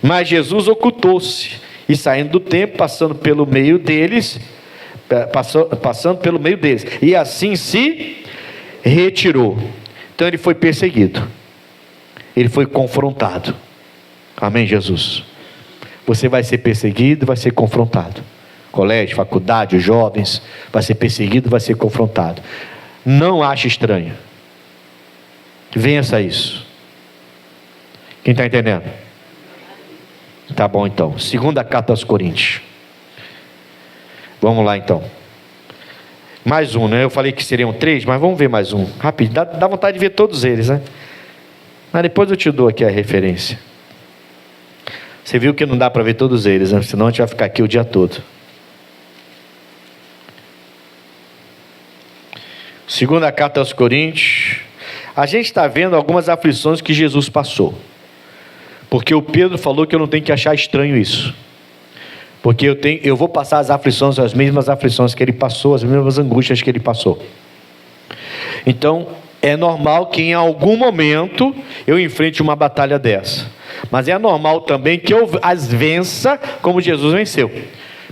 mas Jesus ocultou-se, e saindo do templo, passando pelo meio deles, e assim se retirou. Então ele foi perseguido, ele foi confrontado. Amém, Jesus? Você vai ser perseguido, vai ser confrontado. Colégio, faculdade, os jovens, vai ser perseguido, vai ser confrontado. Não ache estranho. Vença isso. Quem está entendendo? Tá bom então. Segunda carta aos Coríntios. Vamos lá então. Mais um, né? Eu falei que seriam 3, mas vamos ver mais um. Rápido, dá vontade de ver todos eles, né? Mas depois eu te dou aqui a referência. Você viu que não dá para ver todos eles, né? Senão a gente vai ficar aqui o dia todo. Segunda carta aos Coríntios. A gente está vendo algumas aflições que Jesus passou. Porque o Pedro falou que eu não tenho que achar estranho isso. Porque eu vou passar as aflições, as mesmas aflições que ele passou, as mesmas angústias que ele passou. Então, é normal que em algum momento eu enfrente uma batalha dessa. Mas é normal também que eu as vença como Jesus venceu.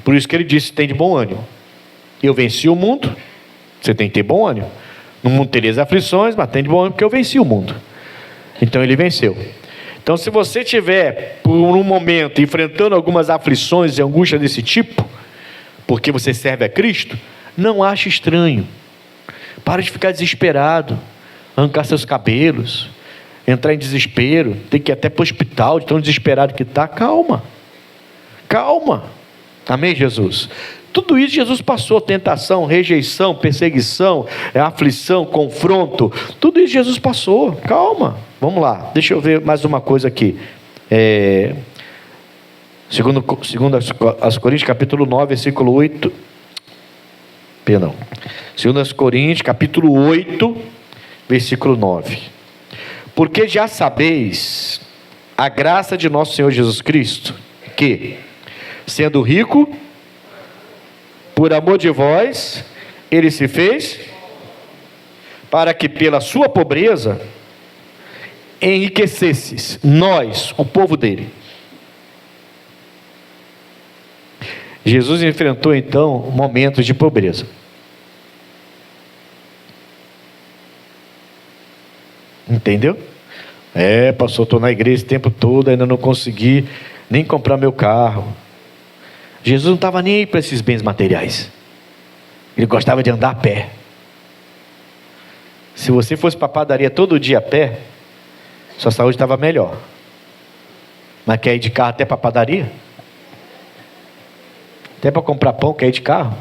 Por isso que ele disse: tem de bom ânimo. Eu venci o mundo, você tem que ter bom ânimo. No mundo teria as aflições, mas tem de bom ânimo porque eu venci o mundo. Então ele venceu. Então, se você estiver, por um momento, enfrentando algumas aflições e angústias desse tipo, porque você serve a Cristo, não ache estranho. Para de ficar desesperado, arrancar seus cabelos, entrar em desespero, tem que ir até para o hospital, de tão desesperado que está. Calma. Amém, Jesus? Tudo isso Jesus passou: tentação, rejeição, perseguição, aflição, confronto. Tudo isso Jesus passou. Calma. Vamos lá, deixa eu ver mais uma coisa aqui. Segundo aos Coríntios, capítulo 9, versículo 8. Perdão. Segundo aos Coríntios, capítulo 8, versículo 9. Porque já sabeis a graça de nosso Senhor Jesus Cristo, que, sendo rico, por amor de vós, ele se fez, para que pela sua pobreza enriquecesses nós, o povo dele. Jesus enfrentou então momentos de pobreza. Entendeu? Pastor, estou na igreja esse tempo todo, ainda não consegui nem comprar meu carro. Jesus não estava nem aí para esses bens materiais. Ele gostava de andar a pé. Se você fosse para a padaria todo dia a pé, sua saúde estava melhor. Mas quer ir de carro até para a padaria? Até para comprar pão, quer ir de carro?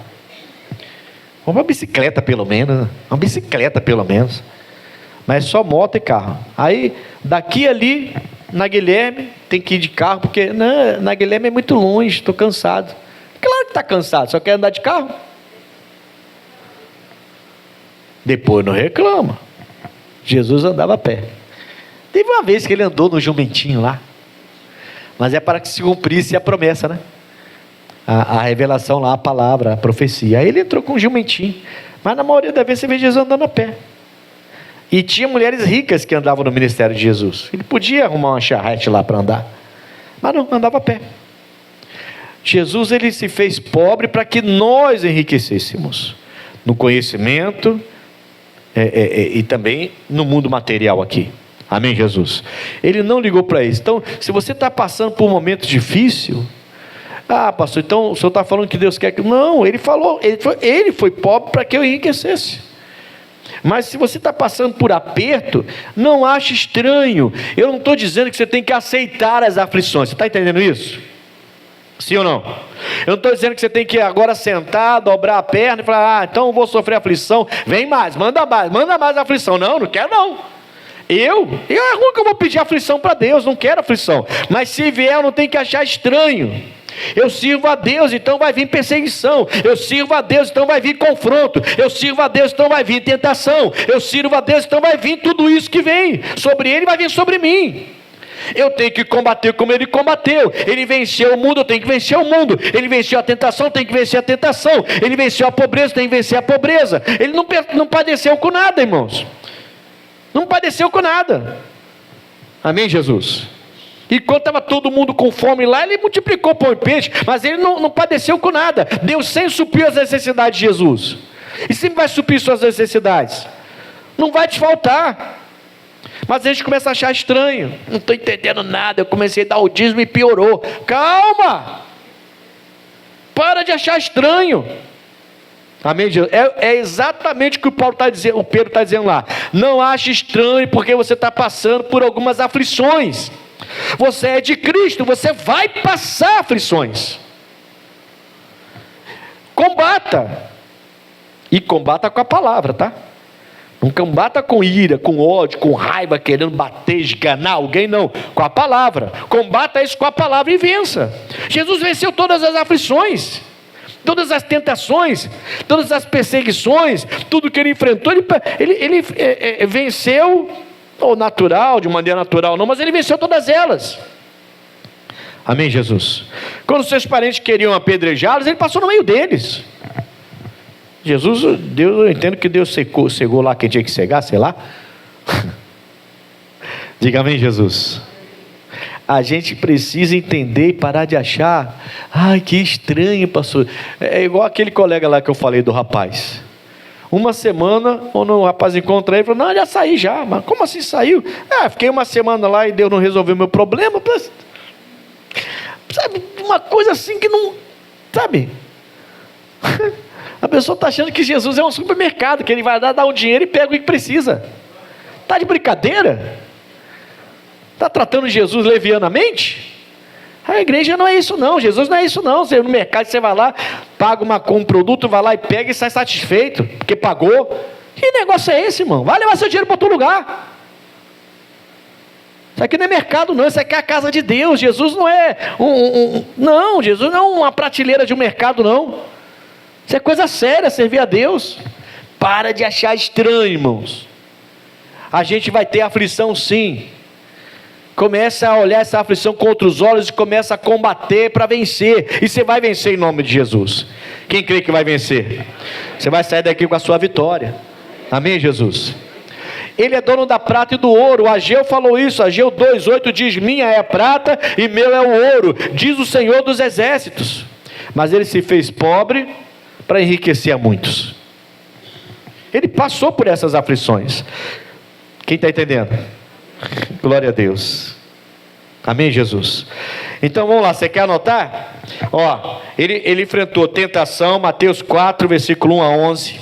Uma bicicleta pelo menos. Uma bicicleta pelo menos. Mas é só moto e carro. Aí, daqui ali, na Guilherme, tem que ir de carro, porque na Guilherme é muito longe, estou cansado. Claro que está cansado, só quer andar de carro. Depois não reclama. Jesus andava a pé. Teve uma vez que ele andou no jumentinho lá. Mas é para que se cumprisse a promessa, né? A revelação lá, a palavra, a profecia. Aí ele entrou com um jumentinho. Mas na maioria das vezes você vê Jesus andando a pé. E tinha mulheres ricas que andavam no ministério de Jesus. Ele podia arrumar uma charrete lá para andar. Mas não, andava a pé. Jesus, ele se fez pobre para que nós enriquecêssemos. No conhecimento e também no mundo material aqui. Amém, Jesus? Ele não ligou para isso. Então, se você está passando por um momento difícil... pastor, então o senhor está falando que Deus quer que... Não, ele falou, ele foi pobre para que eu enriquecesse. Mas se você está passando por aperto, não ache estranho. Eu não estou dizendo que você tem que aceitar as aflições. Você está entendendo isso? Sim ou não? Eu não estou dizendo que você tem que agora sentar, dobrar a perna e falar, então eu vou sofrer aflição. Vem mais, manda mais aflição. Não quero não. É ruim que eu vou pedir aflição para Deus, não quero aflição. Mas se vier, eu não tenho que achar estranho. Eu sirvo a Deus, então vai vir perseguição. Eu sirvo a Deus, então vai vir confronto. Eu sirvo a Deus, então vai vir tentação. Eu sirvo a Deus, então vai vir tudo isso que vem sobre ele, vai vir sobre mim. Eu tenho que combater como ele combateu. Ele venceu o mundo, eu tenho que vencer o mundo. Ele venceu a tentação, eu tenho que vencer a tentação. Ele venceu a pobreza, eu tenho que vencer a pobreza. Ele não padeceu com nada, irmãos. Não padeceu com nada. Amém, Jesus? E quando estava todo mundo com fome lá, ele multiplicou pão e peixe, mas ele não padeceu com nada. Deus sempre supriu as necessidades de Jesus. E sempre vai suprir suas necessidades. Não vai te faltar. Mas a gente começa a achar estranho. Não estou entendendo nada. Eu comecei a dar o dízimo e piorou. Calma! Para de achar estranho. Amém, Jesus? É exatamente o que o Paulo está dizendo, o Pedro está dizendo lá. Não ache estranho porque você está passando por algumas aflições. Você é de Cristo, você vai passar aflições. Combata. E combata com a palavra, tá? Não combata com ira, com ódio, com raiva, querendo bater, esganar alguém, não. Com a palavra. Combata isso com a palavra e vença. Jesus venceu todas as aflições, todas as tentações, todas as perseguições, tudo que ele enfrentou, ele venceu, ou natural, de maneira natural não, mas ele venceu todas elas. Amém, Jesus? Quando seus parentes queriam apedrejá-los, ele passou no meio deles. Jesus, eu entendo que Deus cegou lá quem tinha que cegar, sei lá. Diga amém, Jesus. A gente precisa entender e parar de achar, que estranho, pastor. É igual aquele colega lá que eu falei do rapaz. Uma semana, quando o rapaz encontra ele, falou, não, já saí já. Mas como assim saiu? Fiquei uma semana lá e Deus não resolveu meu problema. Sabe, uma coisa assim que não... Sabe? A pessoa está achando que Jesus é um supermercado, que ele vai dar um dinheiro e pega o que precisa. Está de brincadeira? Está tratando Jesus levianamente? A igreja não é isso não, Jesus não é isso não. Você no mercado, você vai lá, paga um produto, vai lá e pega e sai satisfeito, porque pagou. Que negócio é esse, irmão? Vai levar seu dinheiro para outro lugar. Isso aqui não é mercado não, isso aqui é a casa de Deus. Jesus não é não, Jesus não é uma prateleira de um mercado não. Isso é coisa séria, servir a Deus. Para de achar estranho, irmãos. A gente vai ter aflição sim. Começa a olhar essa aflição com outros olhos e começa a combater para vencer. E você vai vencer em nome de Jesus. Quem crê que vai vencer? Você vai sair daqui com a sua vitória. Amém, Jesus? Ele é dono da prata e do ouro. O Ageu falou isso. Ageu 2:8 diz, minha é a prata e meu é o ouro, diz o Senhor dos exércitos. mas ele se fez pobre para enriquecer a muitos. Ele passou por essas aflições. Quem está entendendo? Glória a Deus. Amém, Jesus? Então vamos lá, você quer anotar? Ele enfrentou tentação, Mateus 4, versículo 1 a 11.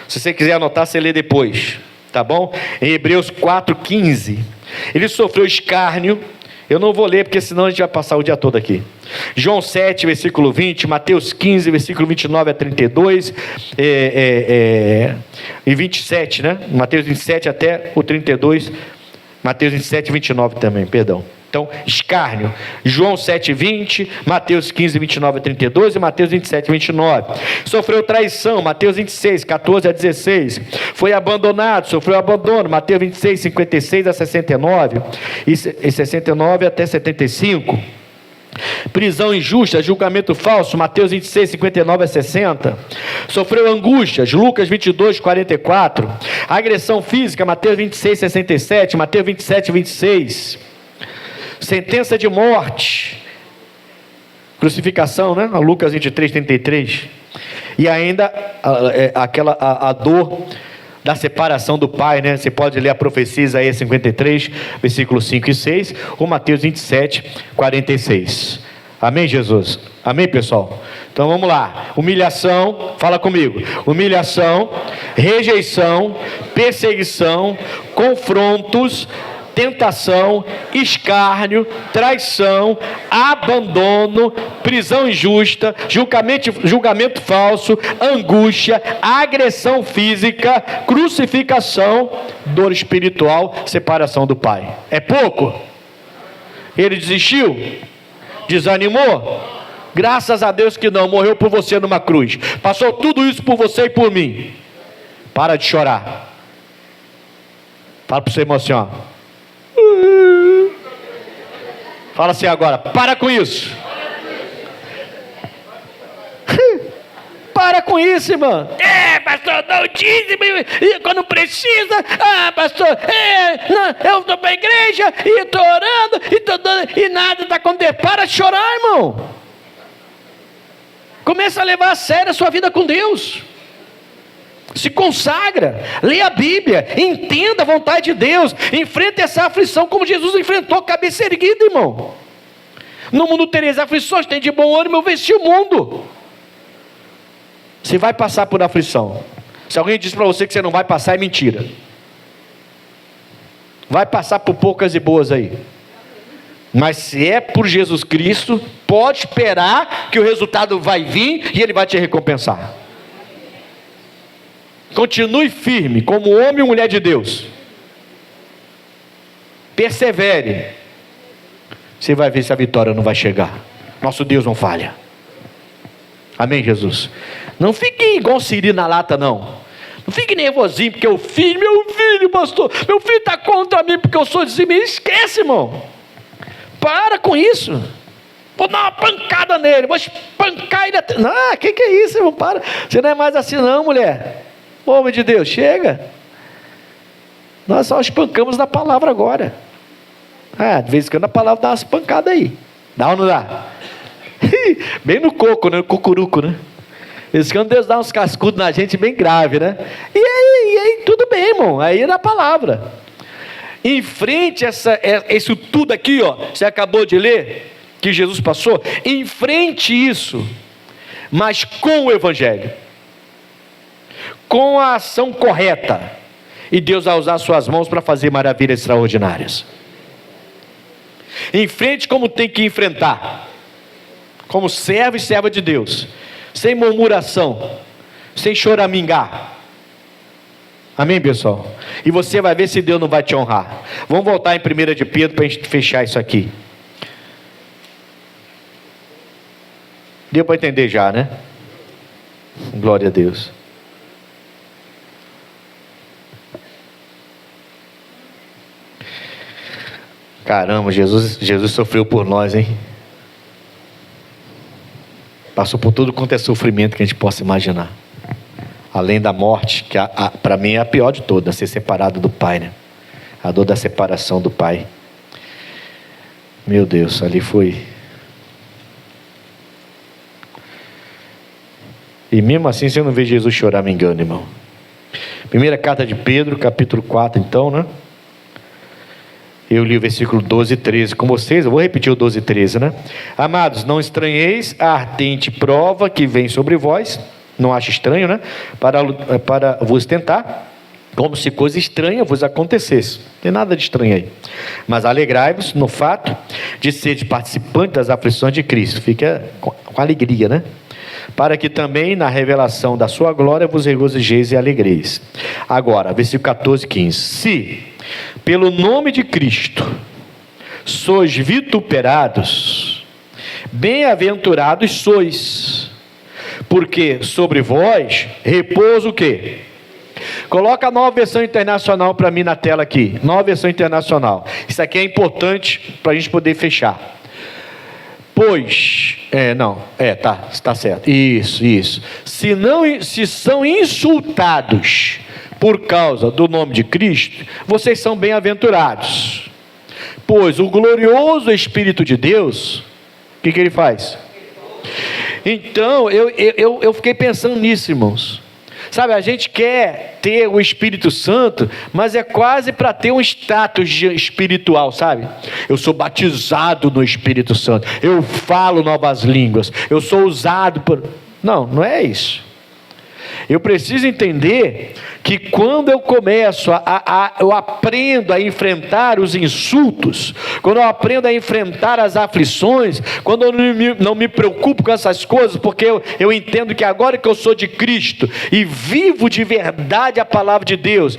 Se você quiser anotar, você lê depois, tá bom? Em Hebreus 4, 15. Ele sofreu escárnio. Eu não vou ler, porque senão a gente vai passar o dia todo aqui. João 7, versículo 20, Mateus 15, versículo 29 a 32, e 27, né? Mateus 27 até o 32, Mateus 27, 29 também, perdão. Então, escárnio, João 7, 20, Mateus 15, 29 a 32 e Mateus 27, 29. Sofreu traição, Mateus 26, 14 a 16. Foi abandonado, sofreu abandono, Mateus 26, 56 a 69 e 69 até 75. Prisão injusta, julgamento falso, Mateus 26, 59 a 60. Sofreu angústias, Lucas 22, 44. Agressão física, Mateus 26, 67, Mateus 27, 26. Sentença de morte, crucificação, né? Lucas 23, 33. E ainda a dor da separação do Pai, né? Você pode ler a profecia Isaías 53, versículos 5 e 6, ou Mateus 27, 46. Amém, Jesus? Amém, pessoal? Então vamos lá. Humilhação, fala comigo. Humilhação, rejeição, perseguição, confrontos, tentação, escárnio, traição, abandono, prisão injusta, julgamento falso, angústia, agressão física, crucificação, dor espiritual, separação do Pai. É pouco? Ele desistiu? Desanimou? Graças a Deus que não, morreu por você numa cruz. Passou tudo isso por você e por mim. Para de chorar. Fala para o seu irmão assim, ó. Fala assim agora, para com isso. Para com isso, irmão. Pastor, dá o dízimo quando precisa. Pastor, não, eu estou para a igreja e estou orando e estou dando, e nada está acontecendo. Para de chorar, irmão. Começa a levar a sério a sua vida com Deus. Se consagra, lê a Bíblia, entenda a vontade de Deus, enfrenta essa aflição como Jesus enfrentou, cabeça erguida, irmão. No mundo tereis aflições, tem de bom ânimo, eu venci o mundo. Você vai passar por aflição. Se alguém diz para você que você não vai passar, é mentira. Vai passar por poucas e boas aí. Mas se é por Jesus Cristo, pode esperar que o resultado vai vir e Ele vai te recompensar. Continue firme, como homem e mulher de Deus. Persevere. Você vai ver se a vitória não vai chegar. Nosso Deus não falha. Amém, Jesus? Não fique igual Siri na lata, não. Não fique nervosinho porque meu filho, pastor, meu filho está contra mim porque eu sou dizimista. Esquece, irmão. Para com isso. Vou dar uma pancada nele, vou espancar ele até... Não, que é isso, irmão? Para. Você não é mais assim não, mulher. Homem de Deus, chega. Nós só espancamos na palavra agora. De vez em quando a palavra dá umas pancadas aí. Dá ou não dá? Bem no coco, né? No cocuruco, né? De vez em quando Deus dá uns cascudos na gente bem grave, né? E aí, tudo bem, irmão. Aí é na palavra. Enfrente isso tudo aqui, ó. Você acabou de ler, que Jesus passou. Enfrente isso, mas com o Evangelho. Com a ação correta, e Deus vai usar suas mãos para fazer maravilhas extraordinárias. Enfrente como tem que enfrentar, como servo e serva de Deus, sem murmuração, sem choramingar. Amém, pessoal? E você vai ver se Deus não vai te honrar. Vamos voltar em 1 de Pedro para a gente fechar isso aqui. Deu para entender já, né? Glória a Deus. Caramba, Jesus sofreu por nós, hein? Passou por tudo quanto é sofrimento que a gente possa imaginar. Além da morte, que para mim é a pior de todas, ser separado do Pai, né? A dor da separação do Pai. Meu Deus, ali foi. E mesmo assim você não vê Jesus chorar, me engano, irmão. Primeira carta de Pedro, capítulo 4, então, né? Eu li o versículo 12 e 13 com vocês, eu vou repetir o 12 e 13, né? Amados, não estranheis a ardente prova que vem sobre vós, não acha estranho, né? Para vos tentar, como se coisa estranha vos acontecesse. Não tem nada de estranho aí. Mas alegrai-vos no fato de seres participantes das aflições de Cristo. Fica com alegria, né? Para que também na revelação da sua glória vos regozijeis e alegreis. Agora, versículo 14 e 15. Se pelo nome de Cristo sois vituperados, bem-aventurados sois, porque sobre vós repousa o quê? Coloca a Nova Versão Internacional para mim na tela aqui. Nova Versão Internacional. Isso aqui é importante para a gente poder fechar. Pois, tá certo. Isso. Se são insultados por causa do nome de Cristo, vocês são bem-aventurados. Pois o glorioso Espírito de Deus, o que ele faz? Então, eu fiquei pensando nisso, irmãos. Sabe, a gente quer ter o Espírito Santo, mas é quase para ter um status espiritual, sabe? Eu sou batizado no Espírito Santo, eu falo novas línguas, eu sou usado por... Não é isso. Eu preciso entender que quando eu começo eu aprendo a enfrentar os insultos, quando eu aprendo a enfrentar as aflições, quando eu não me preocupo com essas coisas, porque eu entendo que agora que eu sou de Cristo e vivo de verdade a palavra de Deus,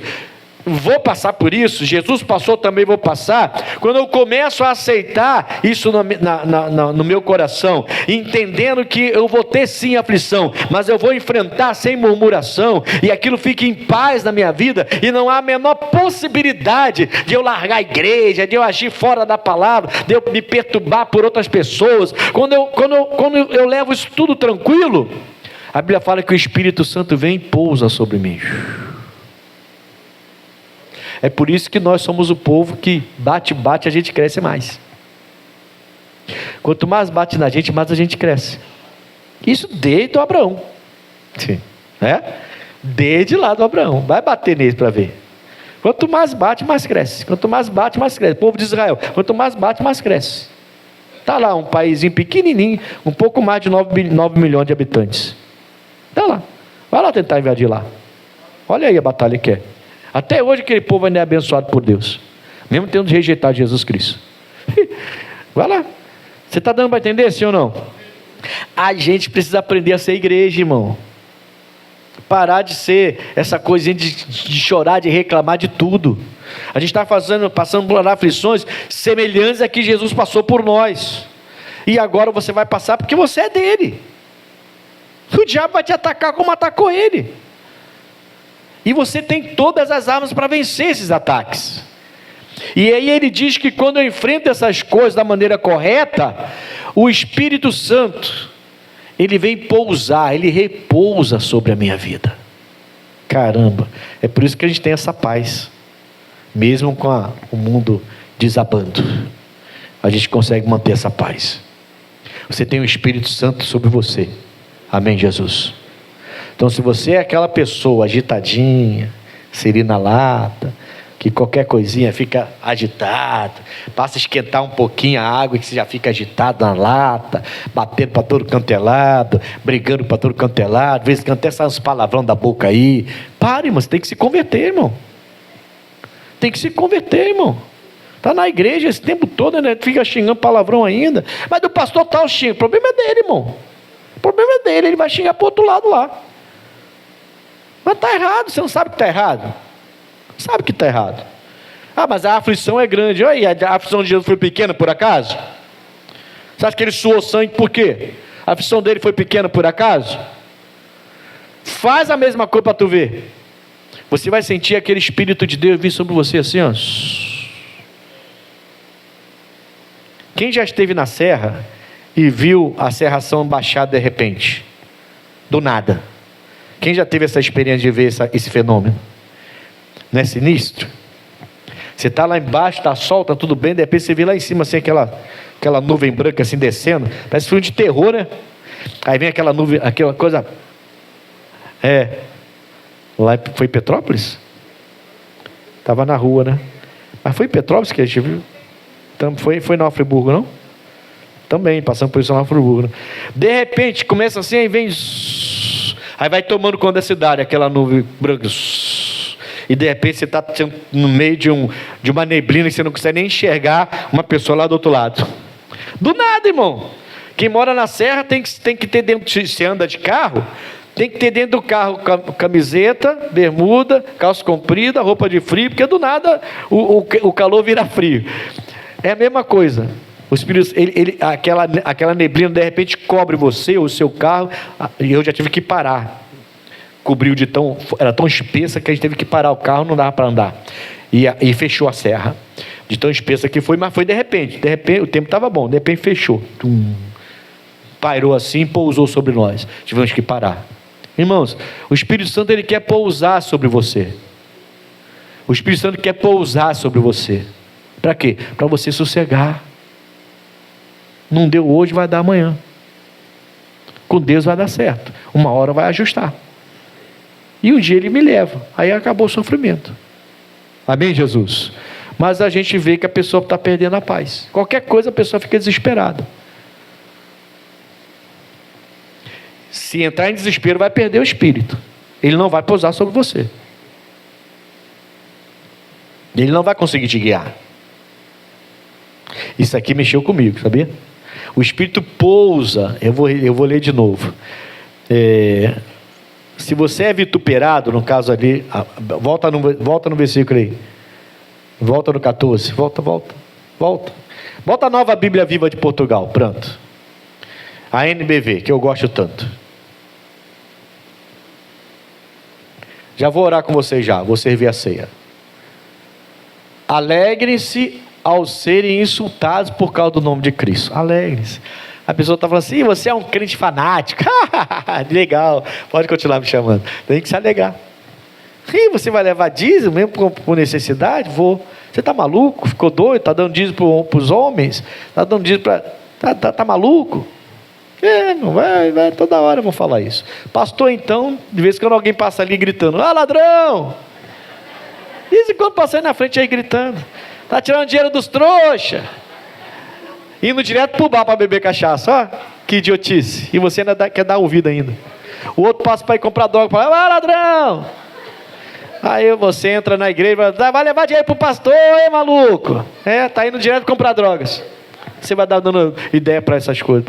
vou passar por isso, Jesus passou, também vou passar. Quando eu começo a aceitar isso no meu coração, entendendo que eu vou ter sim aflição, mas eu vou enfrentar sem murmuração, e aquilo fica em paz na minha vida, e não há a menor possibilidade de eu largar a igreja, de eu agir fora da palavra, de eu me perturbar por outras pessoas. Quando eu levo isso tudo tranquilo, a Bíblia fala que o Espírito Santo vem e pousa sobre mim. É por isso que nós somos o povo que bate, a gente cresce mais. Quanto mais bate na gente, mais a gente cresce. Isso desde o Abraão. Desde lá do Abraão. Vai bater nele para ver. Quanto mais bate, mais cresce. Quanto mais bate, mais cresce. O povo de Israel, quanto mais bate, mais cresce. Está lá um paísinho pequenininho, um pouco mais de 9 milhões de habitantes. Está lá. Vai lá tentar invadir lá. Olha aí a batalha que é. Até hoje aquele povo ainda é abençoado por Deus, mesmo tendo rejeitado Jesus Cristo. Vai lá. Você está dando para entender, sim ou não? A gente precisa aprender a ser igreja, irmão. Parar de ser essa coisinha de chorar, de reclamar de tudo. A gente está passando por aflições semelhantes a que Jesus passou por nós. E agora você vai passar porque você é dele. O diabo vai te atacar como atacou ele. E você tem todas as armas para vencer esses ataques. E aí ele diz que quando eu enfrento essas coisas da maneira correta, o Espírito Santo, ele vem pousar, ele repousa sobre a minha vida. Caramba, é por isso que a gente tem essa paz. Mesmo com o mundo desabando, a gente consegue manter essa paz. Você tem o Espírito Santo sobre você. Amém, Jesus? Então, se você é aquela pessoa agitadinha, sirina lata, que qualquer coisinha fica agitado, passa a esquentar um pouquinho a água e você já fica agitado na lata, batendo para todo canto é lado, brigando para todo canto é lado, às vezes até sai uns palavrão da boca aí. Pare, irmão, você tem que se converter, irmão. Tem que se converter, irmão. Está na igreja esse tempo todo, né? Fica xingando palavrão ainda. Mas do pastor tal xinga. O problema é dele, irmão. O problema é dele, ele vai xingar para o outro lado lá. Mas está errado, você não sabe que está errado? Sabe que está errado. Ah, mas a aflição é grande. Aí, a aflição de Jesus foi pequena por acaso? Você acha que ele suou sangue por quê? A aflição dele foi pequena por acaso? Faz a mesma coisa para tu ver. Você vai sentir aquele Espírito de Deus vir sobre você assim, ó. Quem já esteve na serra e viu a serração baixar de repente? Do nada. Quem já teve essa experiência de ver esse fenômeno? Não é sinistro? Você está lá embaixo, está sol, está tudo bem, de repente você vê lá em cima assim, aquela nuvem branca assim descendo, parece filme de terror, né? Aí vem aquela nuvem, aquela coisa É. Lá foi em Petrópolis? Estava na rua, né? Mas foi em Petrópolis que a gente viu? Então, foi em Nova Friburgo, não? Também, passando por isso em Nova Friburgo. Né? De repente, começa assim, aí vem... Aí vai tomando conta da cidade, aquela nuvem branca. E de repente você está no meio de uma neblina e você não consegue nem enxergar uma pessoa lá do outro lado. Do nada, irmão. Quem mora na serra tem que ter dentro, se anda de carro, tem que ter dentro do carro camiseta, bermuda, calça comprida, roupa de frio, porque do nada o calor vira frio. É a mesma coisa. O Espírito, aquela neblina de repente cobre você, o seu carro, e eu já tive que parar. Cobriu era tão espessa que a gente teve que parar o carro, não dava para andar. E fechou a serra. De tão espessa que foi, mas foi de repente. De repente o tempo estava bom, de repente fechou. Pairou assim, pousou sobre nós. Tivemos que parar. Irmãos, o Espírito Santo ele quer pousar sobre você. O Espírito Santo quer pousar sobre você. Para quê? Para você sossegar. Não deu hoje, vai dar amanhã. Com Deus vai dar certo. Uma hora vai ajustar. E um dia ele me leva. Aí acabou o sofrimento. Amém, Jesus? Mas a gente vê que a pessoa está perdendo a paz. Qualquer coisa a pessoa fica desesperada. Se entrar em desespero, vai perder o espírito. Ele não vai pousar sobre você. Ele não vai conseguir te guiar. Isso aqui mexeu comigo, sabia? O espírito pousa. Eu vou ler de novo. Se você é vituperado, no caso ali, volta no versículo aí. Volta no 14. Volta. Bota a Nova Bíblia Viva de Portugal, pronto. A NBV, que eu gosto tanto. Já vou orar com vocês já, vou servir a ceia. Alegrem-se ao serem insultados por causa do nome de Cristo. Alegrem-se. A pessoa está falando assim, você é um crente fanático. Legal, pode continuar me chamando. Tem que se alegrar. E você vai levar dízimo mesmo por necessidade? Vou. Você está maluco? Ficou doido? Está dando dízimo para os homens? Está dando dízimo para... Tá maluco? Não vai, toda hora eu vou falar isso. Pastor, então, de vez em quando alguém passa ali gritando, ladrão! De vez em quando passa aí na frente aí gritando, tá tirando dinheiro dos trouxas, indo direto pro bar para beber cachaça, ó, que idiotice, e você ainda quer dar ouvido ainda. O outro passa para ir comprar droga, fala, ladrão! Aí você entra na igreja e fala, vai levar dinheiro pro pastor, maluco? Tá indo direto comprar drogas. Você vai dar dando ideia para essas coisas.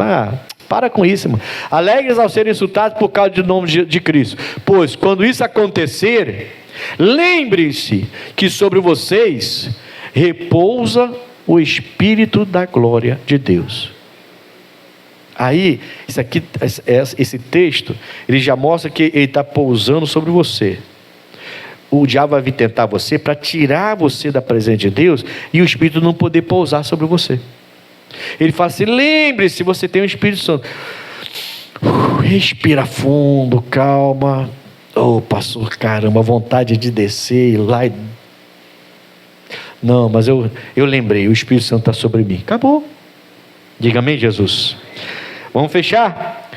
Para com isso, irmão. Alegres ao serem insultados por causa do nome de Cristo. Pois, quando isso acontecer, lembre-se que sobre vocês repousa o Espírito da glória de Deus. Aí, esse texto, ele já mostra que ele está pousando sobre você. O diabo vai vir tentar você para tirar você da presença de Deus e o Espírito não poder pousar sobre você. Ele fala assim, lembre-se, você tem o Espírito Santo. Respira fundo, calma. Pastor, caramba, vontade de descer e lá. Não, mas eu lembrei, o Espírito Santo está sobre mim. Acabou. Diga amém, Jesus. Vamos fechar?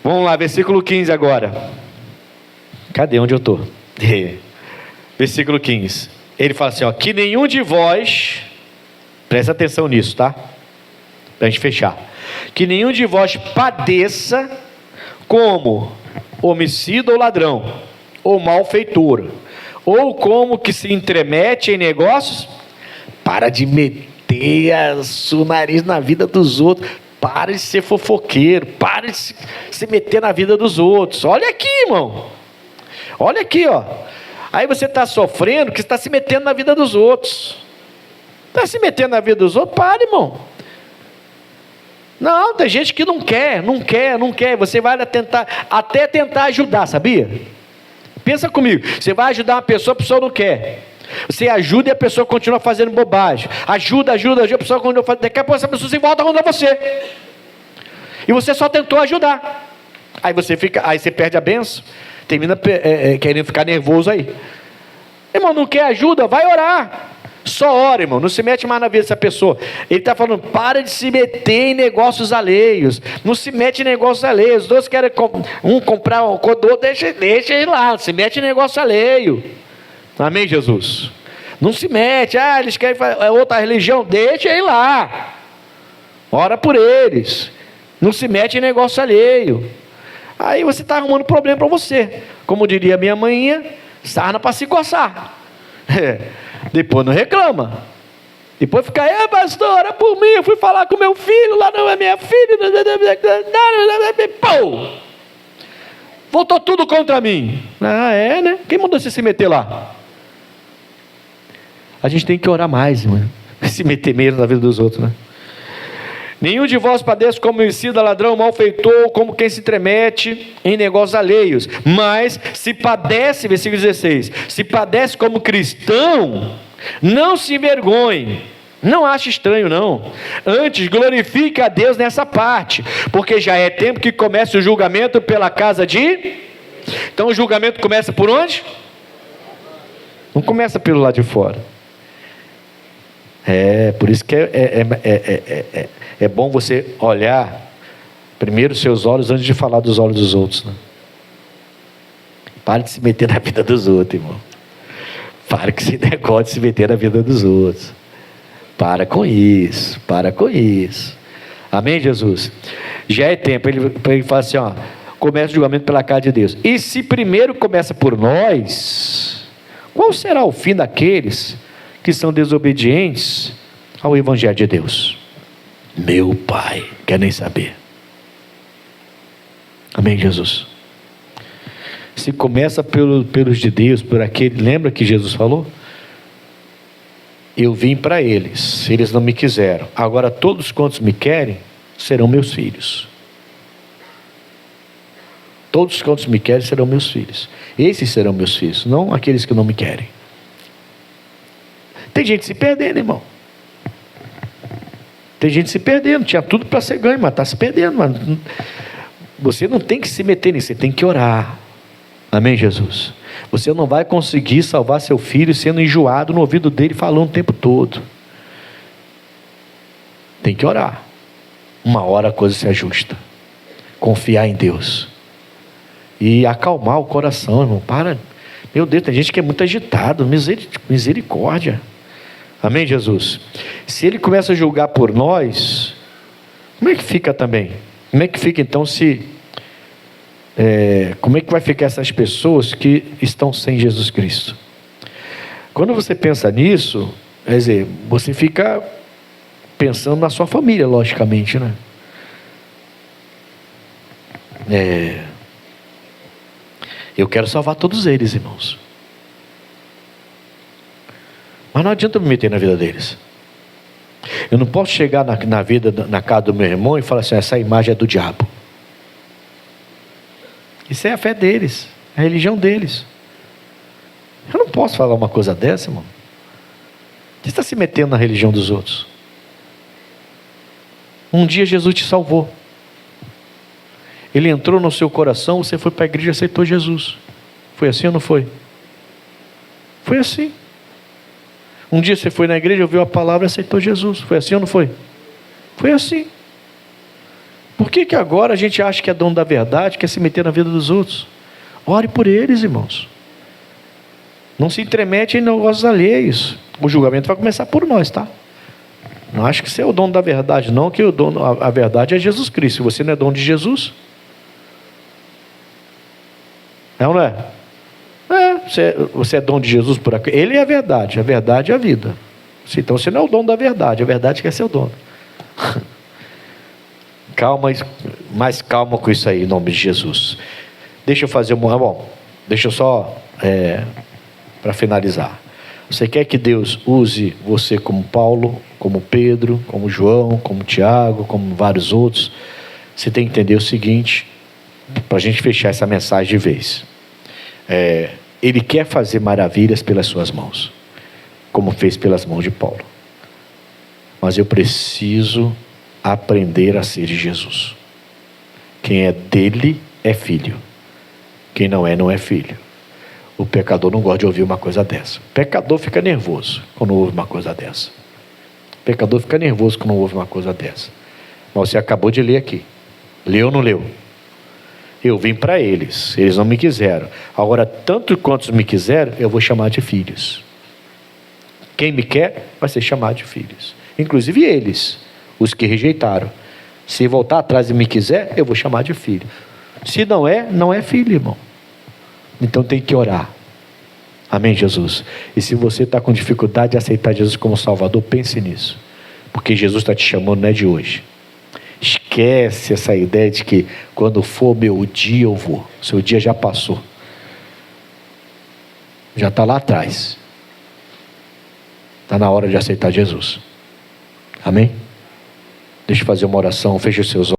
Vamos lá, versículo 15 agora. Cadê onde eu estou? Versículo 15. Ele fala assim, que nenhum de vós, presta atenção nisso, tá? Para a gente fechar. Que nenhum de vós padeça como homicida ou ladrão, ou malfeitor, ou como que se intromete em negócios. Para de meter o nariz na vida dos outros. Para de ser fofoqueiro. Para de se meter na vida dos outros. Olha aqui, irmão. Olha aqui, ó. Aí você está sofrendo porque você está se metendo na vida dos outros. Está se metendo na vida dos outros? Para, irmão. Não, tem gente que não quer. Você vai até tentar ajudar, sabia? Pensa comigo. Você vai ajudar uma pessoa, a pessoa não quer. Você ajuda e a pessoa continua fazendo bobagem. Ajuda, a pessoa continua fazendo. Daqui a pouco essa pessoa se volta contra você. E você só tentou ajudar. Aí você perde a bênção. Termina querendo ficar nervoso aí. Irmão, não quer ajuda? Vai orar. Só ora, irmão, não se mete mais na vida dessa pessoa. Ele está falando, para de se meter em negócios alheios. Não se mete em negócios alheios. Os dois querem comprar um outro, deixa ele lá, não se mete em negócio alheio. Amém, Jesus? Não se mete, eles querem fazer outra religião, deixa ele lá. Ora por eles. Não se mete em negócio alheio. Aí você está arrumando problema para você. Como diria minha mãinha, sarna para se coçar. Depois não reclama. Depois fica, pastora, por mim, eu fui falar com meu filho, lá não é minha filha. Pô! Voltou tudo contra mim. Né? Quem mandou você se meter lá? A gente tem que orar mais, irmão. Se meter menos na vida dos outros, né? Nenhum de vós padece como homicida, ladrão, malfeitor, como quem se tremete em negócios alheios. Mas se padece, versículo 16, se padece como cristão, não se envergonhe. Não ache estranho, não. Antes, glorifique a Deus nessa parte, porque já é tempo que comece o julgamento pela casa de... Então o julgamento começa por onde? Não começa pelo lado de fora. Por isso que é bom você olhar primeiro os seus olhos antes de falar dos olhos dos outros, né? Pare de se meter na vida dos outros, irmão. Pare com esse negócio de se meter na vida dos outros. Para com isso. Amém, Jesus? Já é tempo. Ele fala assim, começa o julgamento pela casa de Deus. E se primeiro começa por nós, qual será o fim daqueles que são desobedientes ao Evangelho de Deus? Meu Pai, quer nem saber. Amém, Jesus? Se começa pelos de Deus, por aquele, lembra que Jesus falou? Eu vim para eles, eles não me quiseram. Agora todos quantos me querem, serão meus filhos. Todos quantos me querem, serão meus filhos. Esses serão meus filhos, não aqueles que não me querem. Tem gente se perdendo, irmão. Tem gente se perdendo. Tinha tudo para ser ganho, mas está se perdendo. Mas você não tem que se meter nisso, você tem que orar. Amém, Jesus? Você não vai conseguir salvar seu filho sendo enjoado no ouvido dele falando o tempo todo. Tem que orar. Uma hora a coisa se ajusta. Confiar em Deus. E acalmar o coração, irmão. Para. Meu Deus, tem gente que é muito agitado. Misericórdia. Amém, Jesus? Se ele começa a julgar por nós, como é que fica também? Como é que fica então como é que vai ficar essas pessoas que estão sem Jesus Cristo? Quando você pensa nisso, quer dizer, você fica pensando na sua família, logicamente, né? Eu quero salvar todos eles, irmãos. Mas não adianta me meter na vida deles. Eu não posso chegar na casa do meu irmão e falar assim, essa imagem é do diabo. Isso é a fé deles, a religião deles. Eu não posso falar uma coisa dessa, irmão. Você está se metendo na religião dos outros. Um dia Jesus te salvou. Ele entrou no seu coração, você foi para a igreja e aceitou Jesus. Foi assim ou não foi? Foi assim. Um dia você foi na igreja, ouviu a palavra e aceitou Jesus. Foi assim ou não foi? Foi assim. Por que agora a gente acha que é dono da verdade, quer se meter na vida dos outros? Ore por eles, irmãos. Não se intromete em negócios alheios. O julgamento vai começar por nós, tá? Não acho que você é o dono da verdade, não, que a verdade é Jesus Cristo. Se você não é dono de Jesus, é ou não é? Você é dono de Jesus por aqui. Ele é a verdade é a vida. Então você não é o dono da verdade, a verdade quer ser o dono. Calma, mais calma com isso aí, em nome de Jesus. Deixa eu fazer deixa eu só, para finalizar. Você quer que Deus use você como Paulo, como Pedro, como João, como Tiago, como vários outros? Você tem que entender o seguinte, para a gente fechar essa mensagem de vez. Ele quer fazer maravilhas pelas suas mãos, como fez pelas mãos de Paulo. Mas eu preciso aprender a ser de Jesus. Quem é dele é filho. Quem não é, não é filho. O pecador não gosta de ouvir uma coisa dessa. O pecador fica nervoso quando ouve uma coisa dessa. O pecador fica nervoso quando ouve uma coisa dessa. Mas você acabou de ler aqui. Leu ou não leu? Eu vim para eles, eles não me quiseram. Agora, tanto quantos me quiseram, eu vou chamar de filhos. Quem me quer, vai ser chamado de filhos. Inclusive eles, os que rejeitaram. Se voltar atrás e me quiser, eu vou chamar de filho. Se não é, não é filho, irmão. Então tem que orar. Amém, Jesus? E se você está com dificuldade de aceitar Jesus como Salvador, pense nisso. Porque Jesus está te chamando, não é de hoje. Esquece essa ideia de que quando for meu dia eu vou. Seu dia já passou. Já está lá atrás. Está na hora de aceitar Jesus. Amém? Deixa eu fazer uma oração. Feche os seus olhos.